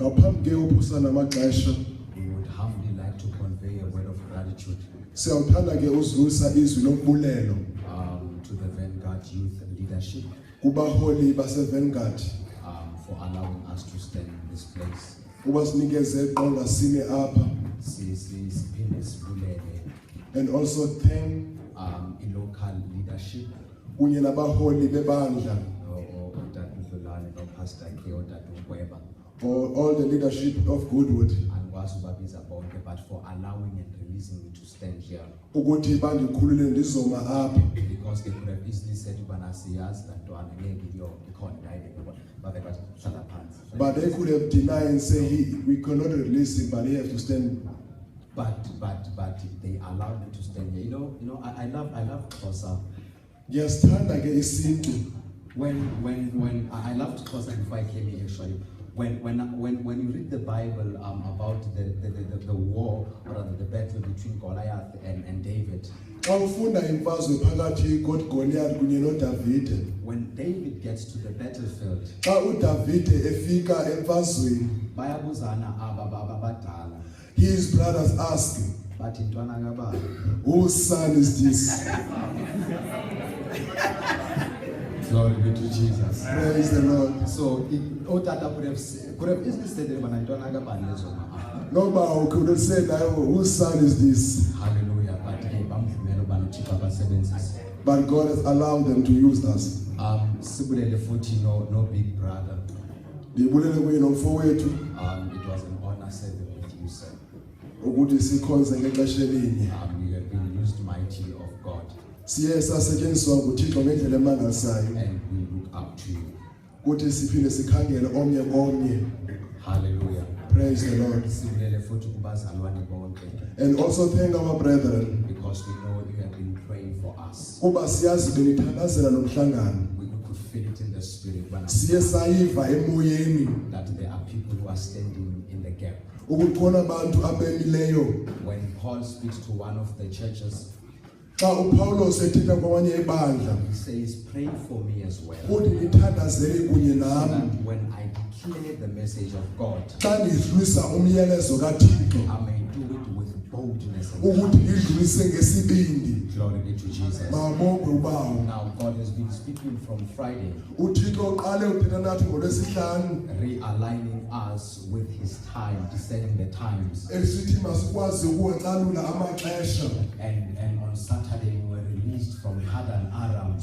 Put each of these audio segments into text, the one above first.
Ngaphambi ke uphusa namaxesha we would humbly like to convey a word of gratitude siyawuthanda ke uzulisa izwi lokubulelo to the Vanguard youth leadership kubaholi base-Vanguard for allowing us to stand in this place. kuba sinikeze iqonga sime apha, Siphinde sibulele and also thank local leadership kunye nabaholi bebandla Pastor Keo Weba or all the leadership of Goodwood and but for allowing and releasing me to stand here ukuthi bandikhulule ndizoma apha, because they could have easily said but they could have denied and say we cannot release him, but he have to stand. But they allowed me to stand here. You know, I love Xhosa. Ngiyasithanda ke isintu. When I loved Xhosa before I came here actually. When you read the Bible about the war or rather the battle between Goliath and David. Xa imfazwe phakathi koGoliath kunye noDavide. When David gets to the battlefield. Xa uDavide efika emfazweni. Bayabuzana abadala. His brothers ask, whose son is this? Glory be to Jesus. Praise the Lord. So, Otata could have easily said that nobody could have said, whose son is this? Hallelujah. But God has allowed them to use us. No big brother. It was an honor serving with you, sir. You have been used mightily of God. And we look up to you. Hallelujah. Praise the Lord. And also thank our brethren. Because we know you have been praying for us. We could feel it in the spirit when that there are people who are standing in the gap. When Paul speaks to one of the churches, he says, pray for me as well. So that when I declare the message of God, I may do it with boldness and glory be to Jesus. Now God has been speaking from Friday, realigning us with his time, discerning the times. And on Saturday we were released from Padan Aram.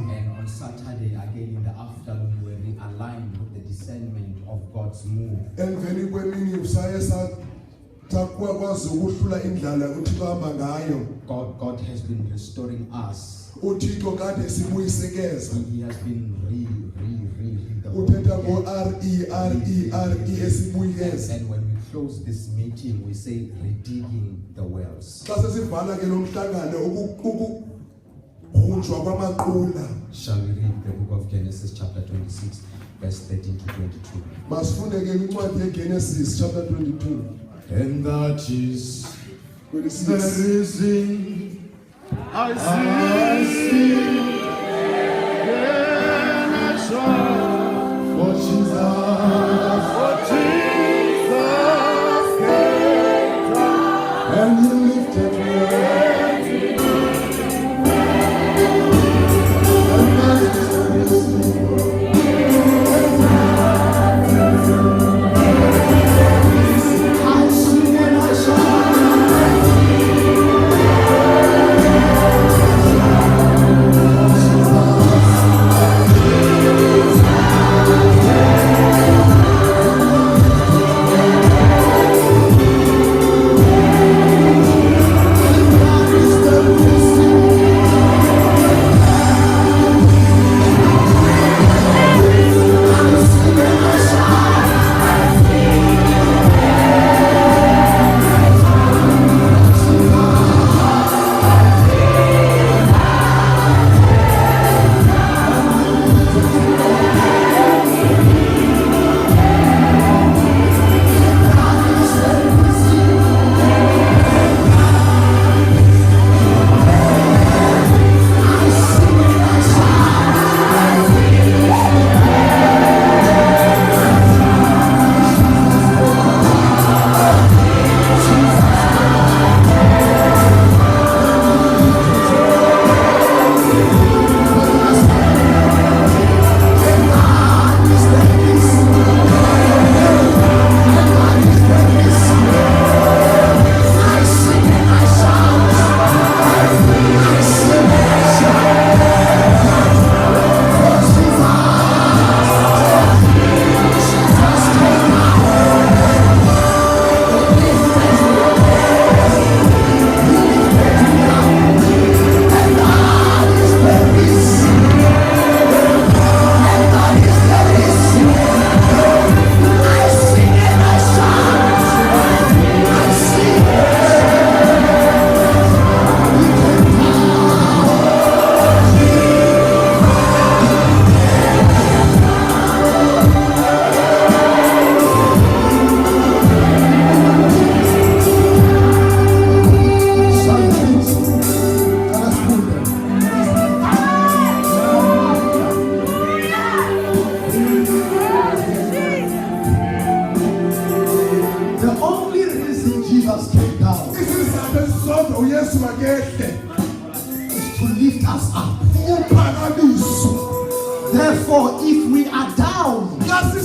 And on Saturday again in the afternoon we were realigned with the discernment of God's move. God has been restoring us. He has been and when we close this meeting, we say redigging the wells. Shall we read the book of Genesis chapter 26, verse 13 to 22? Genesis chapter 22. And that is the reason I see when I saw for Jesus came and he lifted me. And that is the reason I see when I saw.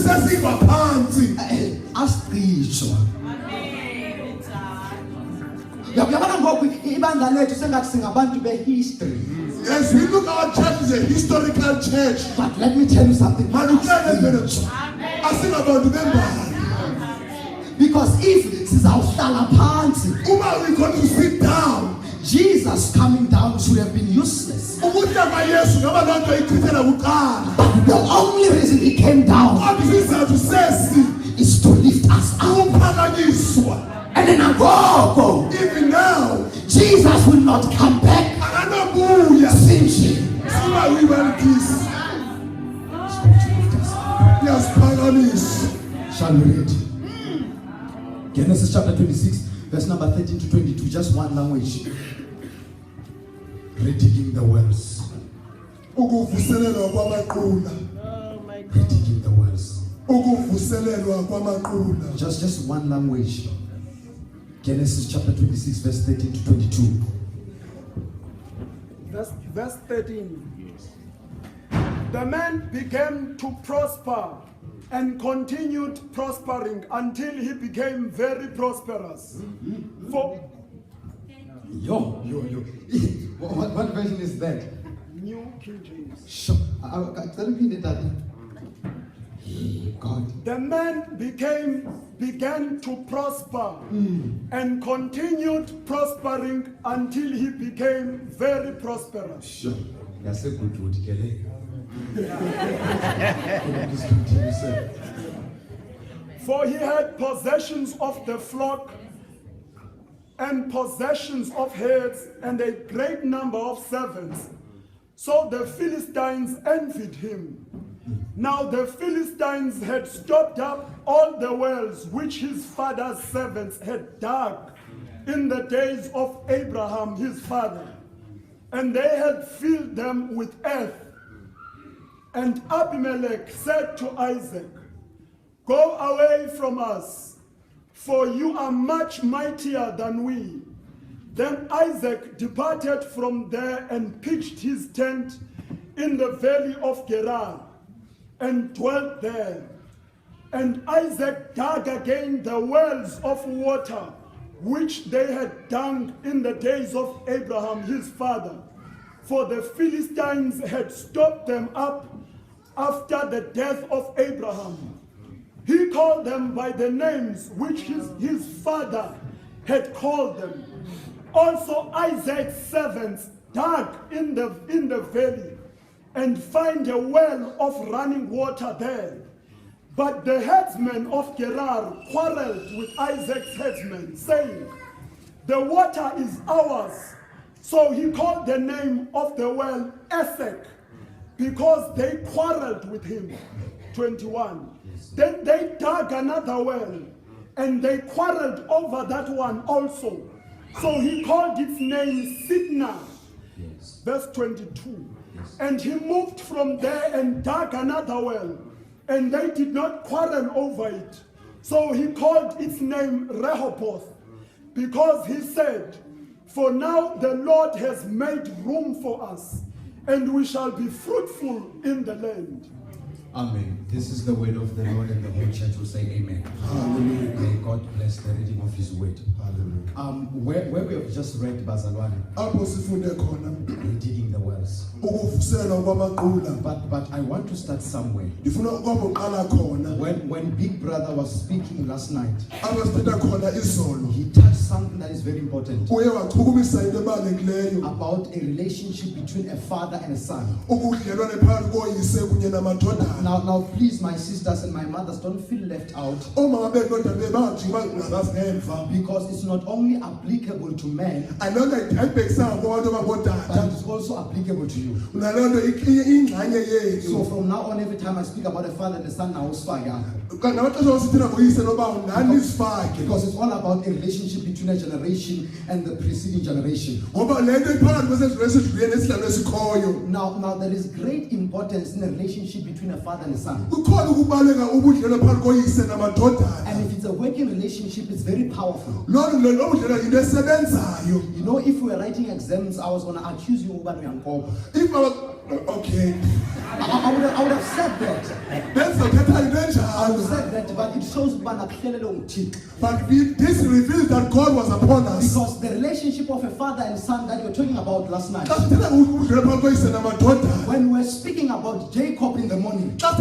sesingaphansi asicishwa yabona ngoku ibandla lethu sengathi singabantu behistory. as we look our church is a historical church But let me tell you something. asingabantu bembali Because if sizawuhlala phansi, uma we going to sit down Jesus coming down should have been useless. ukuya kwayesu ngaba loo nto ichithela kuqala But the only reason he came down kodwa isizathu sesi is to lift us up. ukuphakanyiswa. And then Agogo, Even now Jesus will not come back. akanabuya Since sima wibalithisi yasiphakamisa. shall we read? Genesis chapter 26, verse number 13 to 22. Just one language. Redigging the wells. Ukuvuselelwa kwamaqula. Redigging the wells. Ukuvuselelwa kwamaqula. Just one language. Genesis chapter 26, verse 13 to 22. Verse 13. The man began to prosper and continued prospering until he became very prosperous. For Yo. What version is that? New King James. Sure. Can you repeat that? God. The man began to prosper and continued prospering until he became very prosperous. Sure. That's a good word, Kelly. Please continue, sir. For he had possessions of the flock and possessions of herds and a great number of servants. So the Philistines envied him. Now the Philistines had stopped up all the wells which his father's servants had dug in the days of Abraham his father, and they had filled them with earth. And Abimelech said to Isaac, "Go away from us, for you are much mightier than we." Then Isaac departed from there and pitched his tent in the valley of Gerar and dwelt there. And Isaac dug again the wells of water which they had dug in the days of Abraham his father, for the Philistines had stopped them up after the death of Abraham. He called them by the names which his father had called them. Also Isaac's servants dug in the valley and find a well of running water there. But the headsmen of Gerar quarreled with Isaac's headsmen, saying, "The water is ours." So he called the name of the well Esek, because they quarreled with him. 21. Then they dug another well, and they quarreled over that one also. So he called its name Sitna. Verse 22. And he moved from there and dug another well, and they did not quarrel over it. So he called its name Rehoboth, because he said, "For now the Lord has made room for us, and we shall be fruitful in the land." Amen. This is the word of the Lord, and the whole church will say amen. Hallelujah. May God bless the reading of his word. Hallelujah. Where we have just read Bazalwane, Apho sifunde khona digging the wells. ukuvuselwa kwamaqula. But I want to start somewhere. Ndifuna ukuba uqala khona. When Big Brother was speaking last night, Abasithetha khona izolo. he touched something that is very important Uye wachukumisa into ebalulekileyo. about a relationship between a father and a son. Ubudlelwane phakathi koyise kunye namadodana. Now, please, my sisters and my mothers, don't feel left out, Omama bendoda bebajima ngabasemva. because it's not only applicable to men, Alona ayibhekisanga kwabantu but abangotata. it is also applicable to you. Nalonto ingxenye So yethu. from now on, every time I speak about a father and a son, now Nabaxesha osithina ngoyise noba nani sifake. because it's all about a relationship between a generation and the preceding generation. Ngoba le nto iphakathi kwesizwe esidlulile nesidlalo esikhoyo. Now there is great importance in a relationship between a father and a son. Kukhona ukubaleka ubudlelwane phakathi koyise namadodana. And if it's a working relationship, it's very powerful. Lo budlelwane yinto esebenzayo. You know, if we were writing exams, I was going to accuse you of Okay. I would have said that. Benzothetha into enjalo. njalo. said that, but it shows But this reveals that God was upon us. because the relationship of a father and son that we were talking about last night, when we were speaking about Jacob in the morning, sivale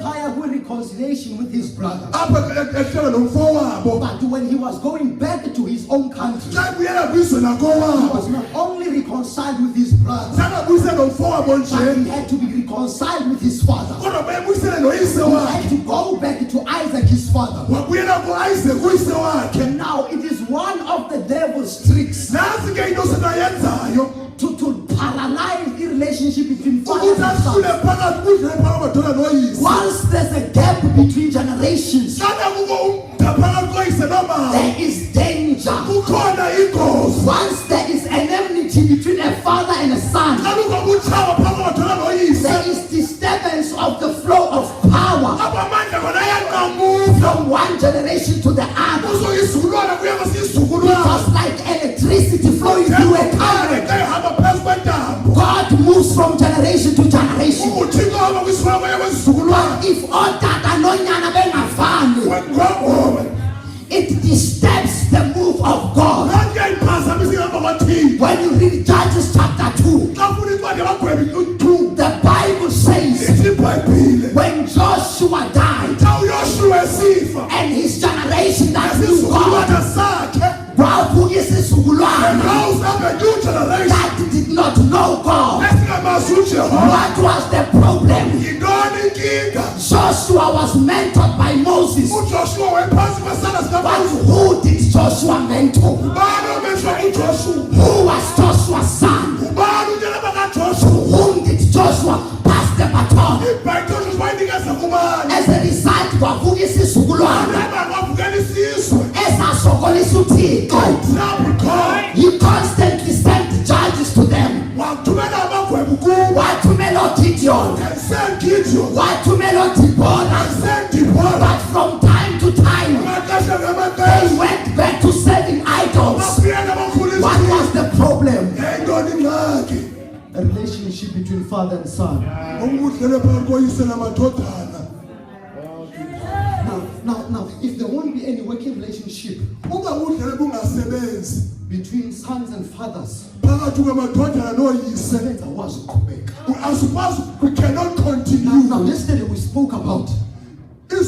phaya reconciliation with his brother. But when he was going back to his own country, he was not only reconciled with his brother, but he had to be reconciled with his father. He had to go back to Isaac, his father. And now it is one of the devil's tricks to paralyze the relationship between father and son. Once there's a gap between generations, there is danger. Once there is an enmity between a father and a son, there is disturbance of the flow of power from one generation to the other. Because like electricity flowing through a current, God moves from generation to generation. But if all that it disturbs the move of God. When you read Judges chapter 2, the Bible says when Joshua died and his generation that knew God, that did not know God, what was the problem? Joshua was mentored by Moses. But who did Joshua mentor? Who was Joshua's son? To whom did Joshua pass the baton? As a result, he constantly sent judges to them. What to Melody Gideon? What to Melody Deborah? But from time to time, they went back to serving idols. What was the problem? A relationship between father and son. Now, if there won't be any working relationship between sons and fathers, we cannot continue. Now yesterday we spoke about the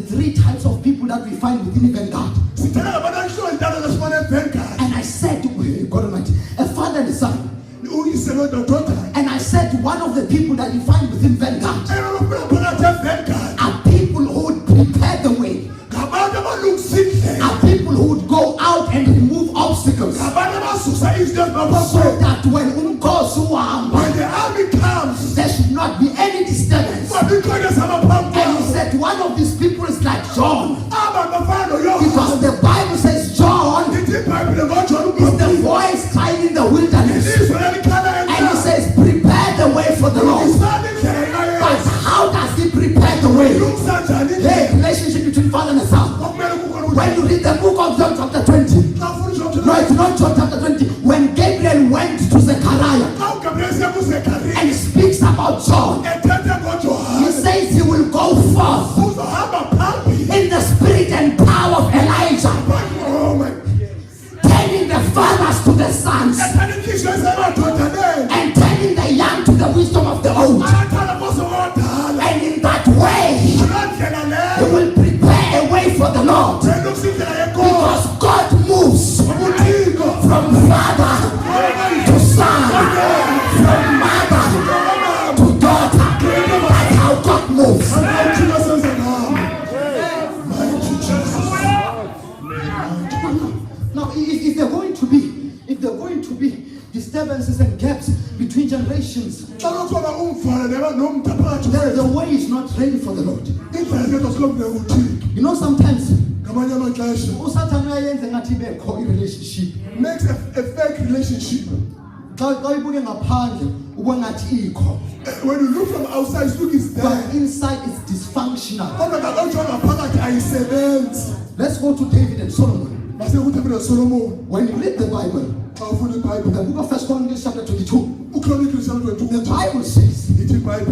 three types of people that we find within Vanguard. And I said, God Almighty, a father and a son. And I said one of the people that you find within Vanguard are people who would prepare the way, are people who would go out and remove obstacles, so that when the army comes, there should not be any disturbance. And he said one of these people is like John, because the Bible says John is the voice crying in the wilderness, and he says prepare the way for the Lord. But how does he prepare the way? The relationship between father and son. When you read the book of John chapter 20, no, it's not John chapter 20, when Gabriel went to Zechariah and speaks about John, he says he will go forth in the spirit and power of Elijah, turning the fathers to the sons and turning the young to the wisdom of the old. And in that way, he will prepare a way for the Lord. Because God moves from father to son, from mother to daughter. That's how God moves. Now, if they're going to be disturbances and gaps between generations, the way is not ready for the Lord. You know, sometimes relationship makes a fake relationship. When you look from outside, it looks there. But inside it's dysfunctional. Let's go to David and Solomon. When you read the Bible, the book of 1 Chronicles chapter 22, The Bible says,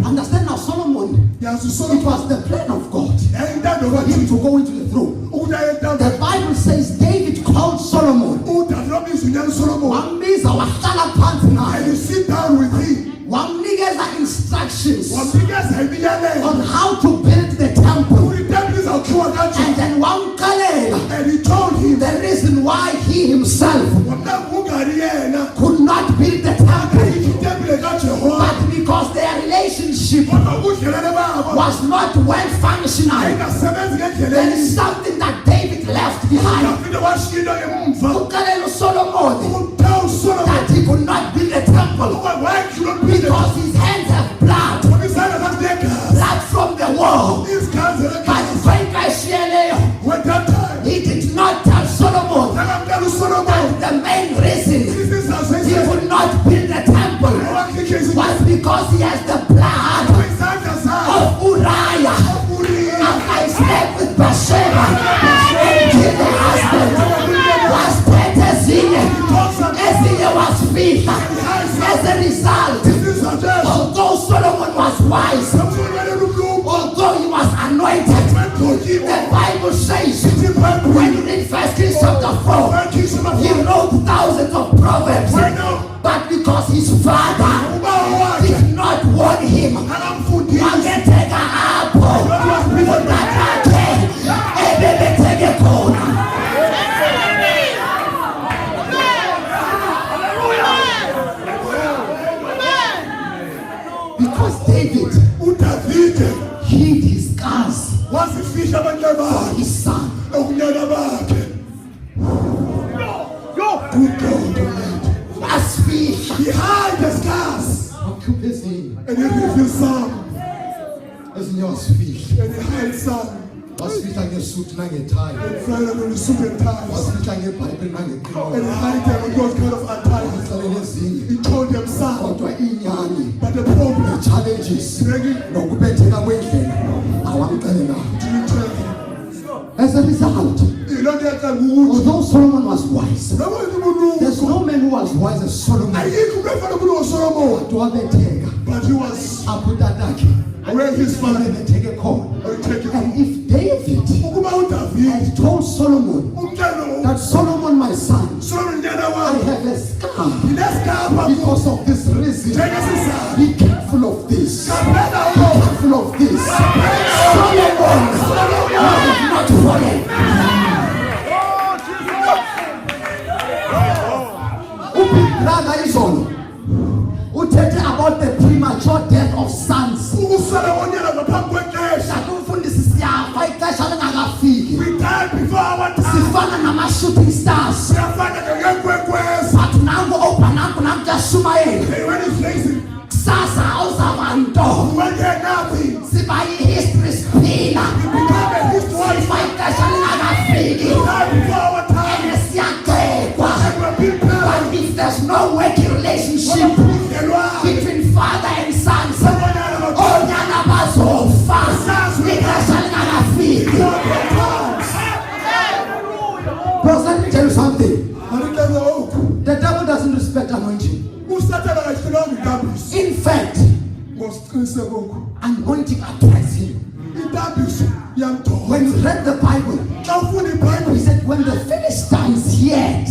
understand now, Solomon, it was the plan of God for him to go into the throne. The Bible says David called Solomon. And you sit down with him. Instructions on how to build the temple. And then And he told him the reason why he himself could not build the temple, but because their relationship was not well functional. There is something that David left behind. Solomon that he could not build a temple because his hands have blood from the wall. But he did not tell Solomon that the main reason he could not build a temple was because he has the blood of Uriah. After he slept with Bathsheba and killed the husband, was better Ezinye was fifth. As a result, although Solomon was wise, although he was anointed, the Bible says, when you read 1 Kings chapter 4, he wrote thousands of proverbs, but because his father did not warn him, because David hid his scars for his son. He hid the scars. And he revealed some. And he hid some. And Friday on the suit and ties. And he hid them on those kind of attires. He told them some. But the problem, challenges, as a result, although Solomon was wise, there's no man who was wise as Solomon. But he was where his father had taken a call. And if David had told Solomon that Solomon, my son, I have a scar because of this reason, be careful of this. Be careful of this. Solomon would not fallen. Brother is on. Who tell you about the premature death of sons? We died before our time. Shooting stars. But now Oupa Hey, when he's lazy, Sasa uzabanto. when they're nothing, Sibai history spina. we become a history. Sibai kashalangafiki. We died before our time. And we're being But proud. if there's no working relationship between father and son, Onyana bazofa. Nikashalangafiki. Bros, let me tell you something. The devil doesn't respect anointing. In fact, anointing attracts him. When you read the Bible, he said, when the Philistines heard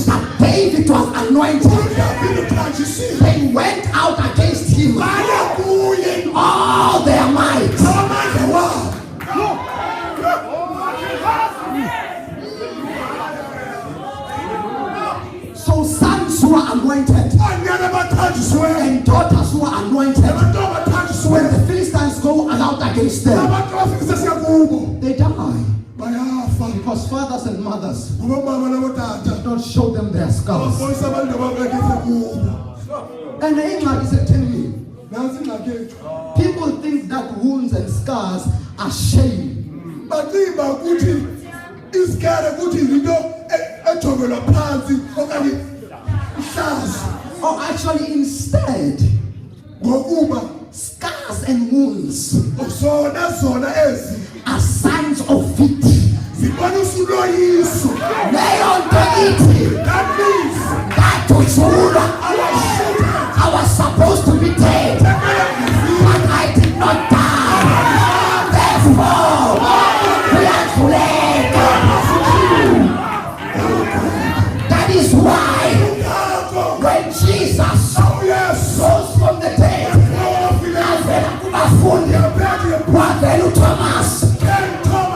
that David was anointed, they went out against him in all their might. So sons who are anointed and daughters who are anointed, when the Philistines go out against them, they die. Because fathers and mothers don't show them their scars. And the English is telling me, people think that wounds and scars are shame. Or actually instead, scars and wounds are signs of victory. Lay on the it. That to Wavelu Thomas,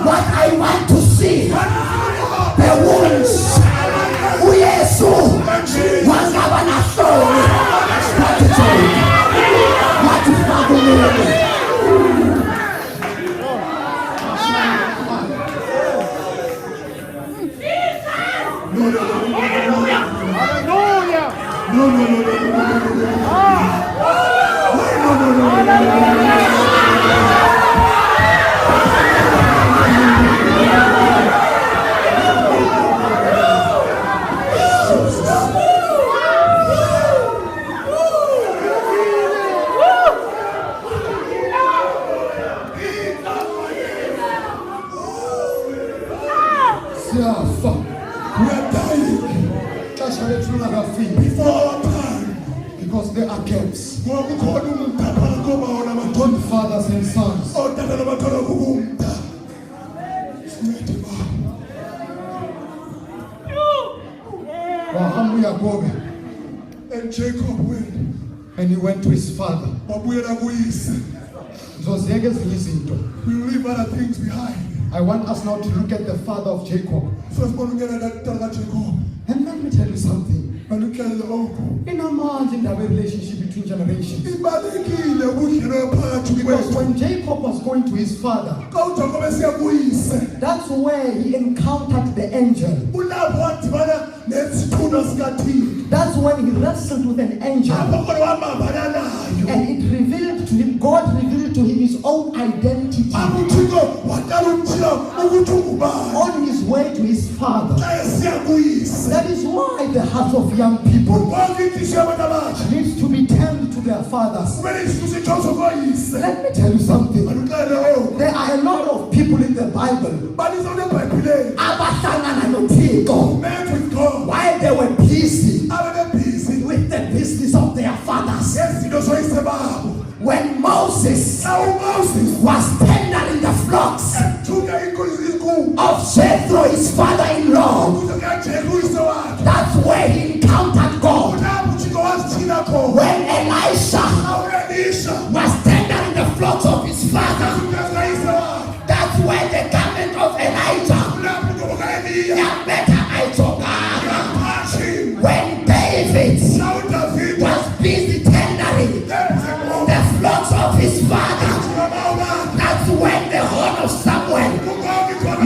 what I want to see, the wounds, uyesu, wangaba na soul, what to take, what to find. We are dying before our time because there are gaps. Both fathers and sons. And Jacob went. And he went to his father. We leave other things behind. I want us now to look at the father of Jacob. And let me tell you something. In our minds, in the relationship between generations. Because when Jacob was going to his father, that's where he encountered the angel. That's when he wrestled with an angel. And it revealed to him, God revealed to him his own identity. On his way to his father. That is why the hearts of young people needs to be turned to their fathers. Let me tell you something. There are a lot of people in the Bible while they were busy with the business of their fathers. When Moses was tendering the flocks of Jethro, his father-in-law, that's where he encountered God. When Elisha was tendering the flocks of his father, that's where the garment of Elijah when David was busy tendering the flocks of his father, that's when the horn of Samuel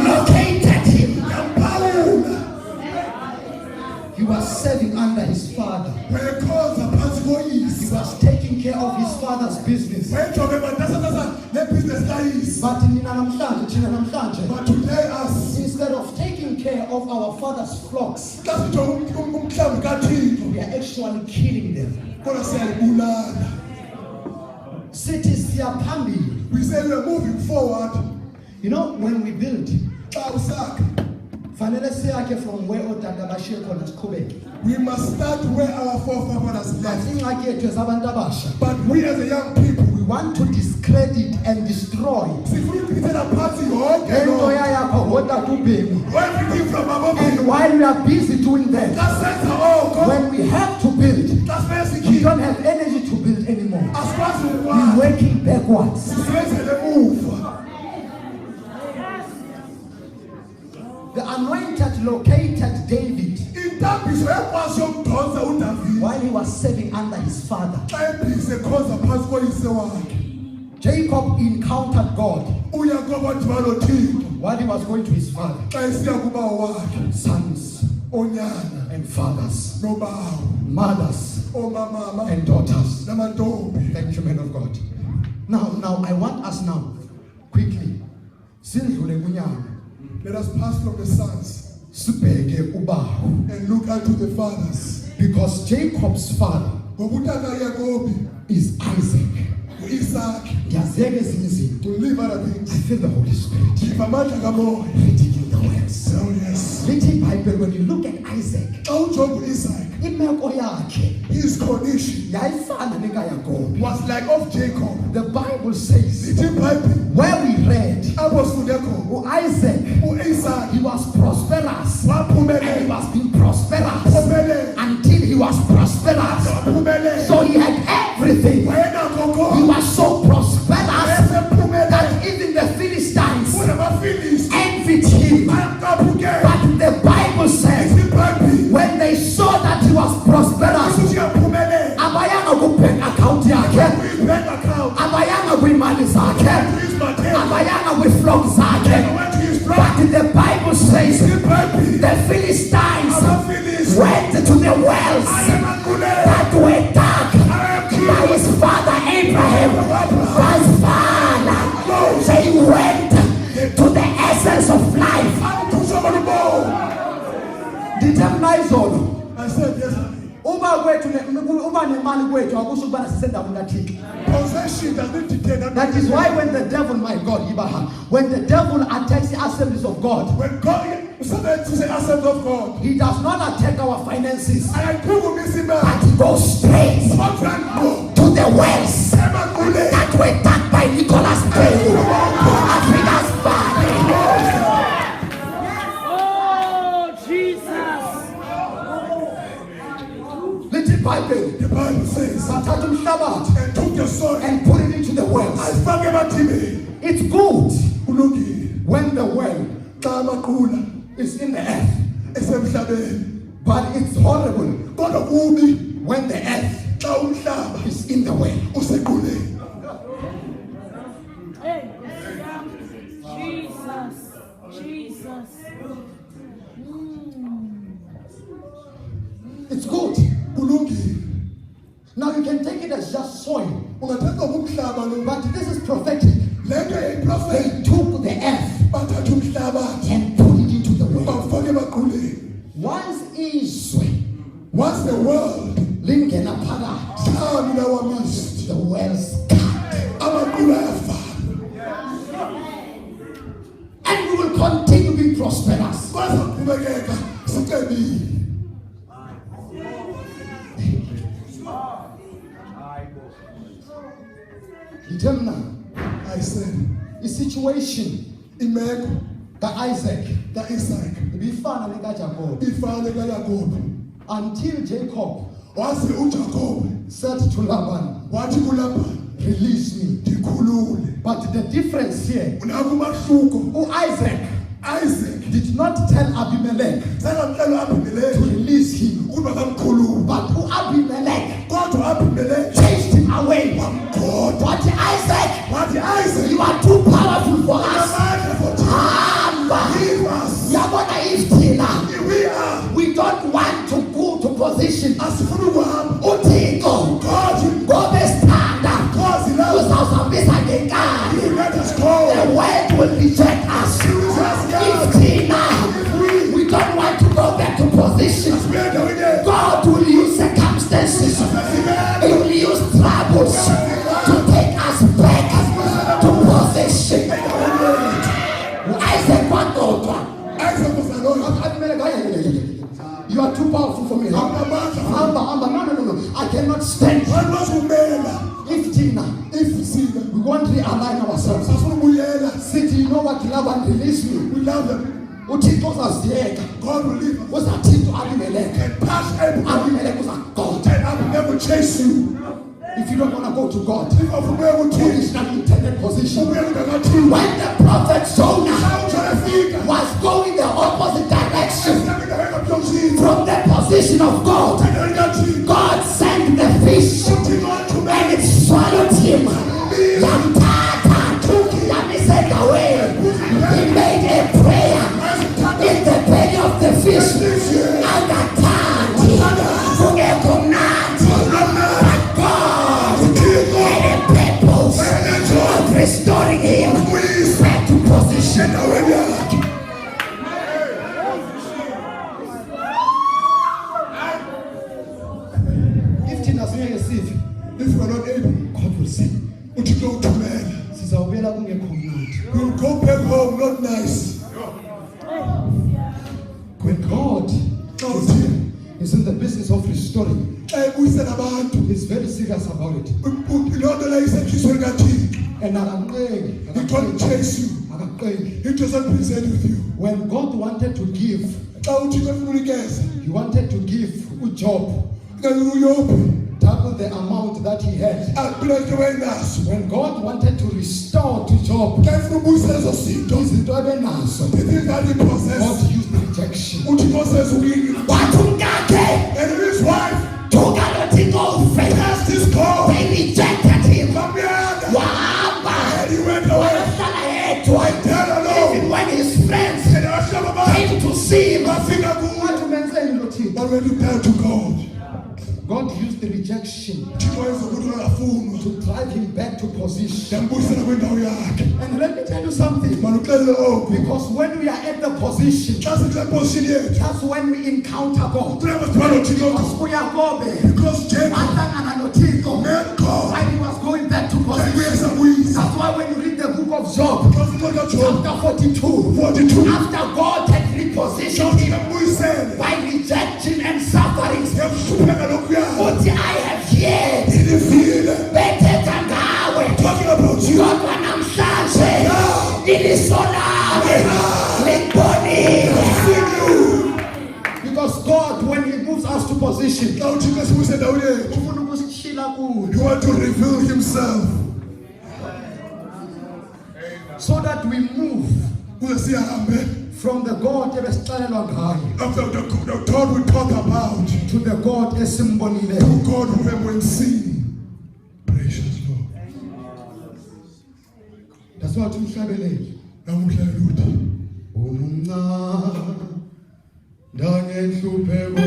located him. He was serving under his father. He was taking care of his father's business. But today, instead of taking care of our father's flocks, we are actually killing them. Cities, we say we are moving forward. You know, when we build, from where we must start where our forefathers left. But we as a young people, we want to discredit and destroy everything from and while we are busy doing that, when we have to build, we don't have energy to build anymore. We're working backwards. The anointed located David while he was serving under his father. Jacob encountered God while he was going to his father. Sons and fathers, mothers and daughters. Thank you, men of God. Now I want us now quickly. Let us pass from the sons and look unto the fathers. Because Jacob's father is Isaac. To live other things. I feel the Holy Spirit. Reading the words. Oh yes. Reading Bible, when you look at Isaac, his condition was like of Jacob. The Bible says, where we read, Isaac, he was prosperous, and he was being prosperous until he was prosperous. So he had everything. He was so prosperous that even imali zakhe, abayanga kwiflok zakhe. But the Bible says the Philistines went to the wells that were dug by his father Abraham, by his father. They went to the essence of life. I said yes. Possession doesn't dictate. That is why when the devil, my God, when the devil attacks the assemblies of God, When God, sometimes the assembly of God, he does not attack our finances, I people missing man. but he goes straight to the wells that were dug by Nicholas Bay, Africa's father. Little Bible, The Bible says, and took your soul and put it into the wells. I forget about him. It's good Unuki, when the well Tamakula, is in the earth, Esemhlabe, but it's horrible God of Umi, when the earth Taumhlaba, is in the well. Usekule. Jesus. It's good. Ulungi, Now you can take it as just soil, ungathatha umhlaba lo, but this is prophetic. lento yiprofeti, They took the earth bathatha umhlaba, and put it into the well. bawufake emaquleni. Once izwe Once the world, lingena phakathi, hlanu lawa mist, the wells cut, amaqulu ayavala. and we will continue being prosperous. Bazaqhubekeka sicebile. I said, The situation imeko ka-Isaac ka-Isaac ibifana nekaJakob ifane kaYakobe. until Jacob Wase uJakobe said to Laban, wathi kuLabhani, release me. ndikhulule. But the difference here, Unakumahluko, Isaac Isaac did not tell Abimelech sangamtshela to uAbimeleki release him, ukuba kamkhulule, but Abimelech kodwa uAbimeleki chased him away. wamkhoda. What Isaac? Wathi Isaac, You are too powerful for us. unamandla for thina. Hamba. Leave us. Yabona if thina, We are, we don't want to go to position. asifuni ukuhamba. uThixo God, ngoba esithanda Cause love, uzawusihambisa ngenkani. you let us The go. world will reject us. If thina, we don't want to go back to position, Asikwenda wenyewe. God will use circumstances, He will use troubles to take us back to position. Isaac wandodwa. Isaac was alone. You are too powerful for me. Hamba. No. I cannot stand. Wani wasumela. If Tina, If sina, we won't realign ourselves. asifuni ukubuyela. City, you know what love and release me. We love them. uThixo uzasiyeka. God will leave us Uzathini uAbimelech. and pass everyone. Abimelech uzakugoda. And I will never chase you. If you don't want to go to God, If I forget what put you is not intended position. we are going to When the prophet Jonah traffic. was going the opposite direction From from the position of God, God sent the fish and it swallowed him. Yamtata, took him, he said away. He made a prayer in the belly of the fish. Angatati, kungekho mnandi. But God had a purpose of restoring him back to position. If thina singeke sive, If we are not able, God will say, uThixo uthumela. sizawubuyela kungekho mnandi. We will go back home, not nice. When God is in the business of restoring, Uyisela abantu. He's very serious about it. Loo nto leyo isentliziyweni kaThixo. And akaqeki, He can't chase you. akaqeki. He doesn't present with you. When God wanted to give, Xa uThixo efuna unikeza, He wanted to give Job ngathi uYobe double the amount that he had. akulento wenazo. When God wanted to restore to Job Xa efuna ubuyisela ezo zinto, izinto abenazo, the things that he possesses, God used rejection. uThixo says ukini. Wathi umkakhe, And his wife thuka lo Thixo ufe. cast his call. They rejected him. Bamyanga. Wahamba And he went away. Even when his friends came to see him, But when he turned to God, God used the rejection Thixo wenza ukuthi angafuni to drive him back to position. yambuyisela kwendawo yakhe. And let me tell you something. Maluxelele oku. Because when we are at the position, Xa sikule position yethu, that's when we encounter God. kulapho sibona uThixo Because khona. uYakobe Because Jacob wahlangana noThixo met God. when he was going back to Wayebuye position. esabuyisa. That's why when you read the book of Job, Xa sixoxa Job chapter 42, 42, after God had repositioned him yambuyisele. by rejection and sufferings, Yakuhlupheka lokuyana. uthi, I have heard Ilivile. bethetha ngawe Talking about you. kodwa namhlanje iliso lawe libonile. Because God, when he moves us to position, Xa uThixo esibuyisa endaweni yethu, ufuna ukusishila kuyo he wants to reveal himself. so that we move Kuze sihambe. from the God ebesixelelwa ngayo After the God we talk about, to the God esimbonile. to God who have been seen. Precious Lord. That's why umhlabeleli Namuhla luthi. umncane ngenhlupheko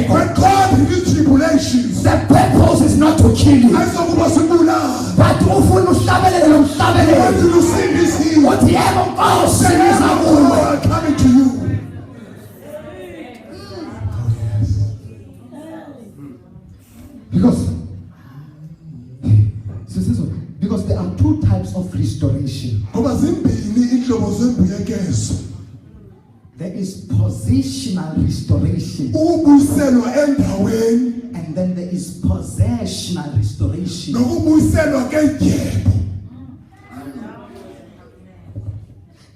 When God reveals tribulations, the purpose is not to kill you, ayizokuba sibulala. but ufuna uhlabelele When nomhlabeleli you see this here, uthi yebo Nkosi niza kuwe. God coming to you. because there are two types of restoration. Ngoba zimbili inhlobo zembuyekezo. There is positional restoration, Ukubuyiselwa endaweni and then there is possessional restoration. nokubuyiselwa kejebo.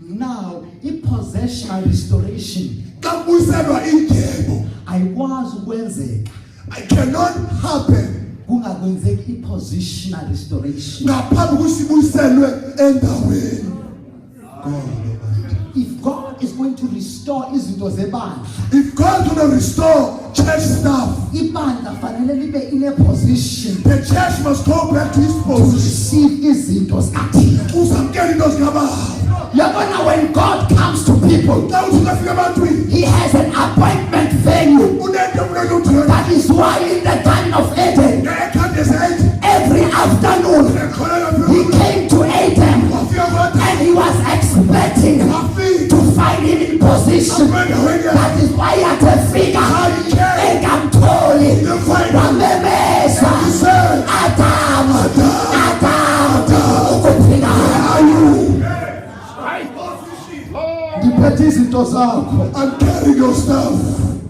Now, in possessional restoration, Xa kubuyiselwa ijebo, ayikwazi ukwenzeka it cannot happen kungakwenzeki i-positional restoration. ngaphambi kusibuyiselwe endaweni. If God is going to restore izinto zebandla, If God will not restore church stuff, ibandla fanele libe in a position the church must go back to its to position. receive izinto zikaThixo. Uzamkela into zikaBaba. Yabona, when God comes to people, Xa uthi ungafika ebantwini, he has an appointment venue. unento yokuthi That is why in the Garden of Eden, ekhanda every afternoon he came to Adam and he was expecting to find him in position. That is why he had to figure engamtholi wamemeza Adam ukuphila. Ndiphethe izinto zakho, I'm carrying your stuff,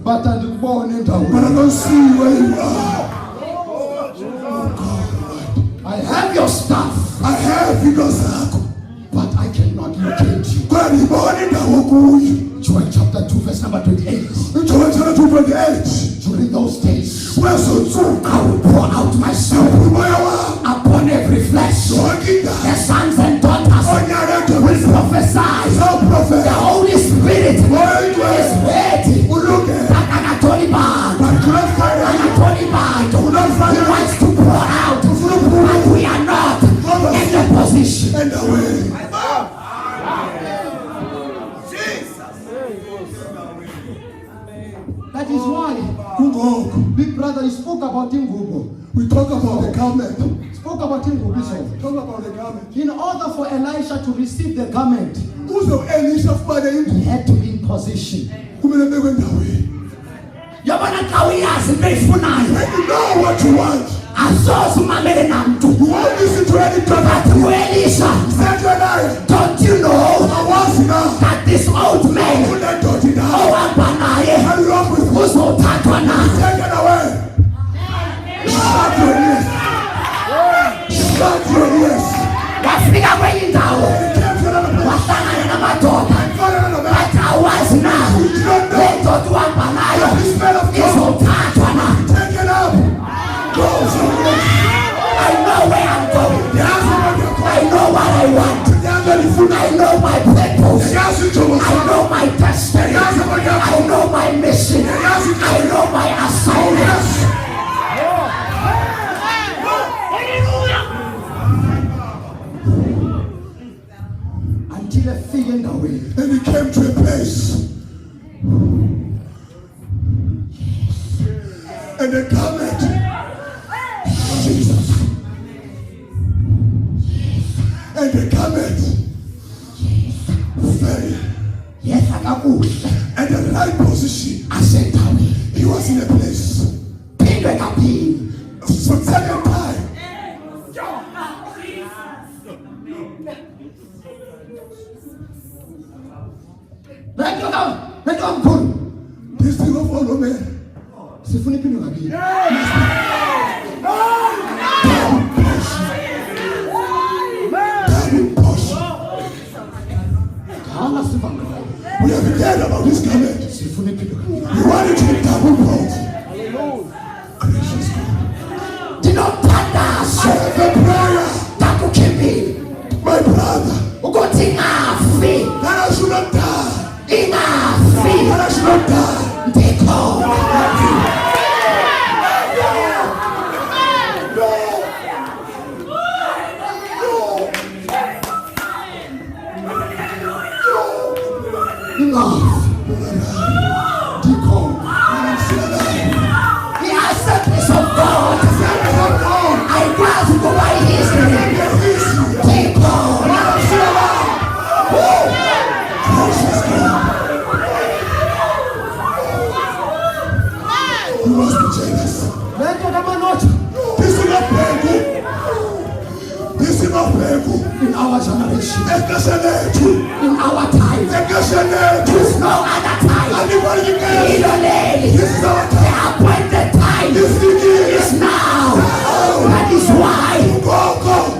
but andikuboni but I endaweni. don't see where you are. I have your stuff, I have into zakho, but I cannot locate you. kodwa ndibona indawo kuyo. Joel chapter 2 verse number 28. Joel chapter 2:28. During those days, Kwezo ntsuku I will pour out my spirit umoya wami upon every flesh. wonke indawo. The sons and daughters Onyaka will edobisa prophesy. prophet. The Holy Spirit is ready. Ulungele. But Anatoli Band, But kulafana. Anatoli Band, he wants to pour out, but we are not in the position. Endaweni. that is why Kungoku. big brother, you spoke about ingubo, We talk about the garment. spoke spoke about it. Talk about the garment. In order for Elisha to receive the garment, He he had to be in position. kumele bekwe endaweni. Yabona xa uyazi into eyifunayo, When you know what you want, asoze umamele namntu. you won't listen to any But doctor. uElisha, Said you're lying. don't you know I was now. that this old man Put that dirty down. ohamba naye Hurry up with me. uzothathwa na? Take it away. Shut your ears. Shut your ears. Wafika kwenye indawo, He came to another place. wahlangana namadoda, Found another man. bathi awazi na le ndoda uhamba nayo This man of God. izothathwa na? Take it up. Go somewhere. I know where I'm going. Yes, I know what I want. I know my purpose. I know my destiny. I know my mission. I know my assignment. Until I figured out way. And he came to a place. And the garment. Jesus. And the garment. Fell. Yes, akakuhle. At the right position. Asendaweni. He was in a place. Phindwe kaphinde. For the second time. Lento omkhulu. This thing of all men. Sifuna iphindwe kabili. Double portion. Dala siva ngayo. We have heard about this garment. Sifuna iphindwe kabili. We want it to be double portion. Gracious God. Ndinothandazo The prayer. ndakukhiphile My brother. ukuthi ingafi, That I should not die. ingafi, That I should not die. ndikhona. Ingafi, ndikhona. The acceptance of God ayikwazi ukuba history. Ndikhona. You must be jealous. Lento kaManotsha This is not painful. This is not painful. in our generation, in our time, there's no other time. Hilo leli, This is our the time. appointed time This is is now. That is why Go.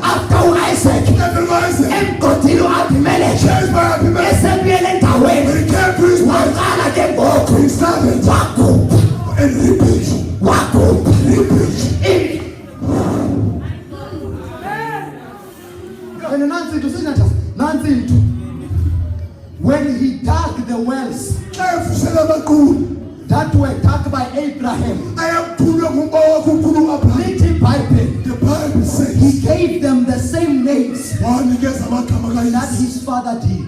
after Isaac Everybody say, emgodini u-Abimelech change my happiness. esebuyele endaweni When he came to his wife, waqala ke ngoku he started wagubha and repeat. And nansi into sinatha nansi into when he dug the wells that were dug by Abraham, little Bible, The Bible says, he gave them the same names that his father did.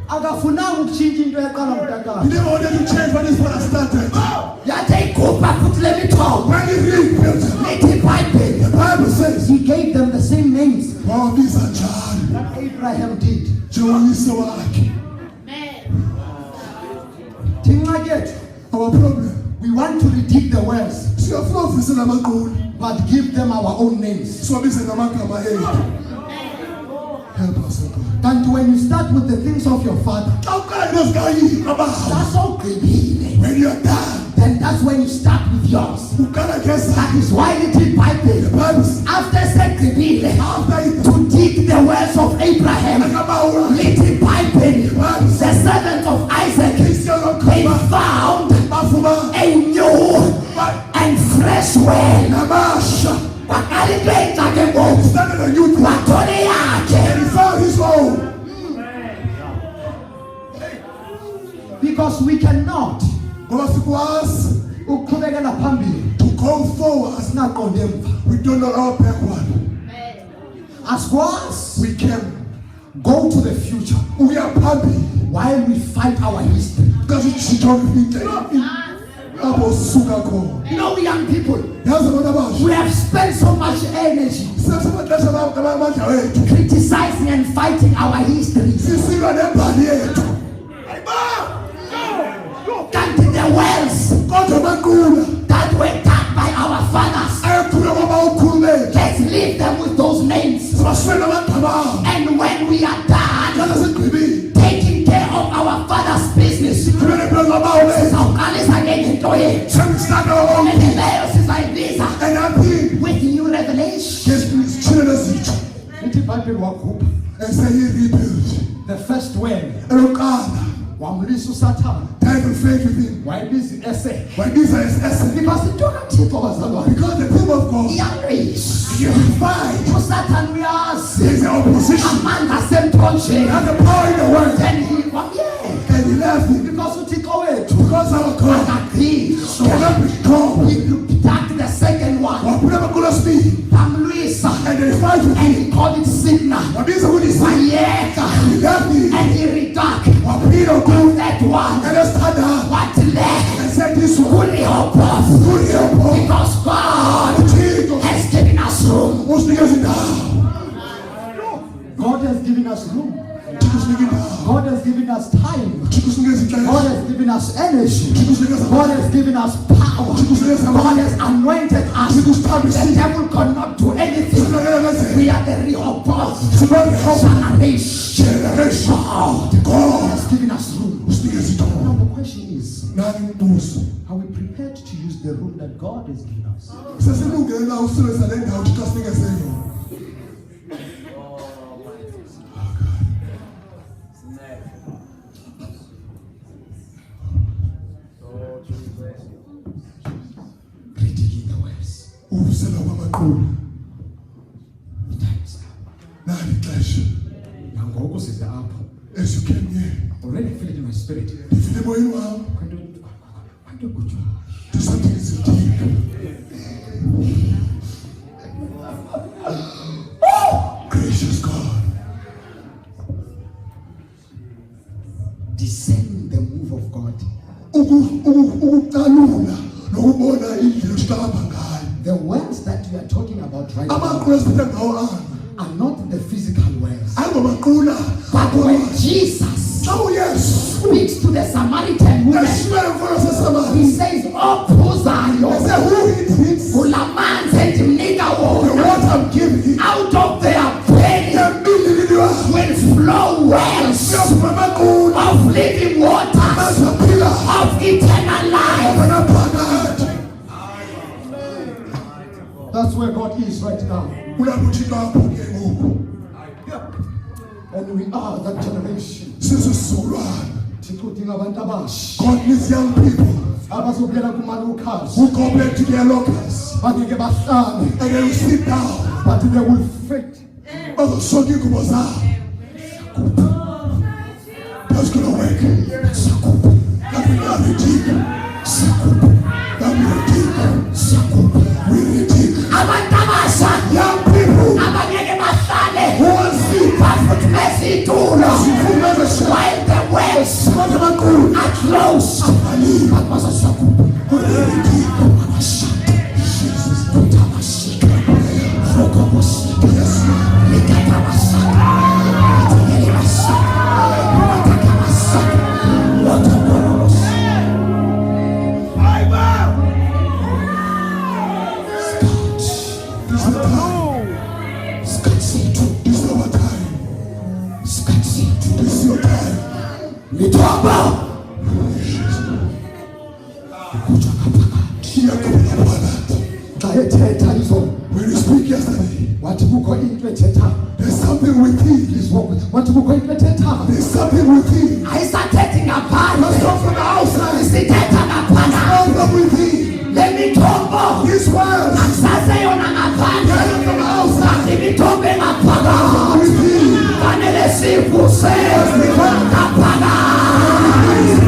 Akafunanga ukutshintsha into yaqala He ngutakala. never wanted to change when his father started. Yathe ikhupha futhi le mithombo. When he rebuilt, Little Bible, the Bible says, he gave them the same names these are John, that Abraham did. John is so like Thingxa yethu, our problem. we want to redeem the wells, Siyafuna namaqulu, but give them our own names. siwabize ngamagama ethu. Help us, O God. And when you start with the things of your father, Xa uqala nezikayi abahawu, that's all gqibile. when you're done, Then that's when you start with yours. uqala ngezakhe. That is why little The Bible, Bible says, after segqibile, after it, to dig the wells of Abraham, akabawu, little Bible, the servants of Isaac, they found bafuma, a new and fresh well. namasha, Waqala into entsha ke ngoku, started a new thing, wathola and eyakhe. he found his own. Because we cannot Ngoba sikwazi uqhubekela phambili to go forward, singaqondi emva. we don't know our backward. Asikwazi We can go to the future uya phambili while we fight our history. because it's don't No, young people, we have spent so much energy criticizing and fighting our history. Counting the wells that were dug by our fathers. Let's leave them with those names. And when we are done taking care of our father's business, with new revelation. And say he rebuilt. The first word. Wamlisu Satan. Time to faith with him. Why this essay? Why this is essence? Because the people of God, young race, unified. for Satan we are There's an opposition. among the same country. That's the power in the world. Then he And he left it. because we take away Because our God cannot be strong. he attacked the second one. And they fight with And him. he called it signal. But this is what he said. He left it. And he reduced And that one. let's stand up What left? and say this one. Fully open. Because God has given us room. God has given us room. God has given us time. God has given us energy. God has given us power. God has anointed us. The devil cannot do anything. We are the real boss. Generation. God has given us room. Now the question is, are we prepared to use the room that God has given us? Critiquing the words. As you came here, Already feel it in my spirit. do something is deep. Gracious God. Discern the move of God. The words that we are talking about right now are not the physical words. But when Jesus speaks to the Samaritan woman, he says, "Oh, Puzayo, Ulaman said, What I'm giving you out of their belly will flow wells of living water, of eternal life." That's where God is right now. And we are that generation. God needs young people Abazobuyela kumalukhasi. who go back to their locals Bangeke bahlale, and they will sit down. but they will fit. That's gonna work. That will not redeem. That will redeem. We redeem. Young people who will see while the wells are closed. When you speak yesterday, there's something within. There's something within. I started in a pan. Let's come from the outside. Something within. Let me talk. This world. Sasa yona ngaphandle From the outside. imithombe ngaphakathi Within. fanele sivuse ngaphakathi.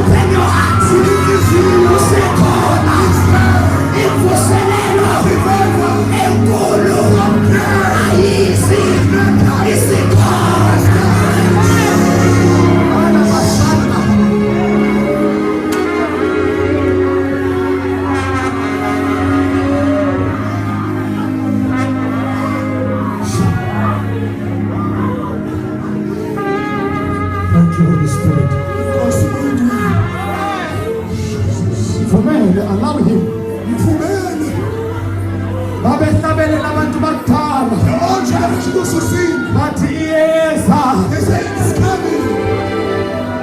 Open your heart. Usekhona. Imvuselelo. Enkulu. Ayisi. Isikhona. Thank you, Holy Spirit. Mvumele, allow him. Mvumele. Babehlabele labantu bakuthala. All generations will sing. Bathi iyeza. They say it's coming.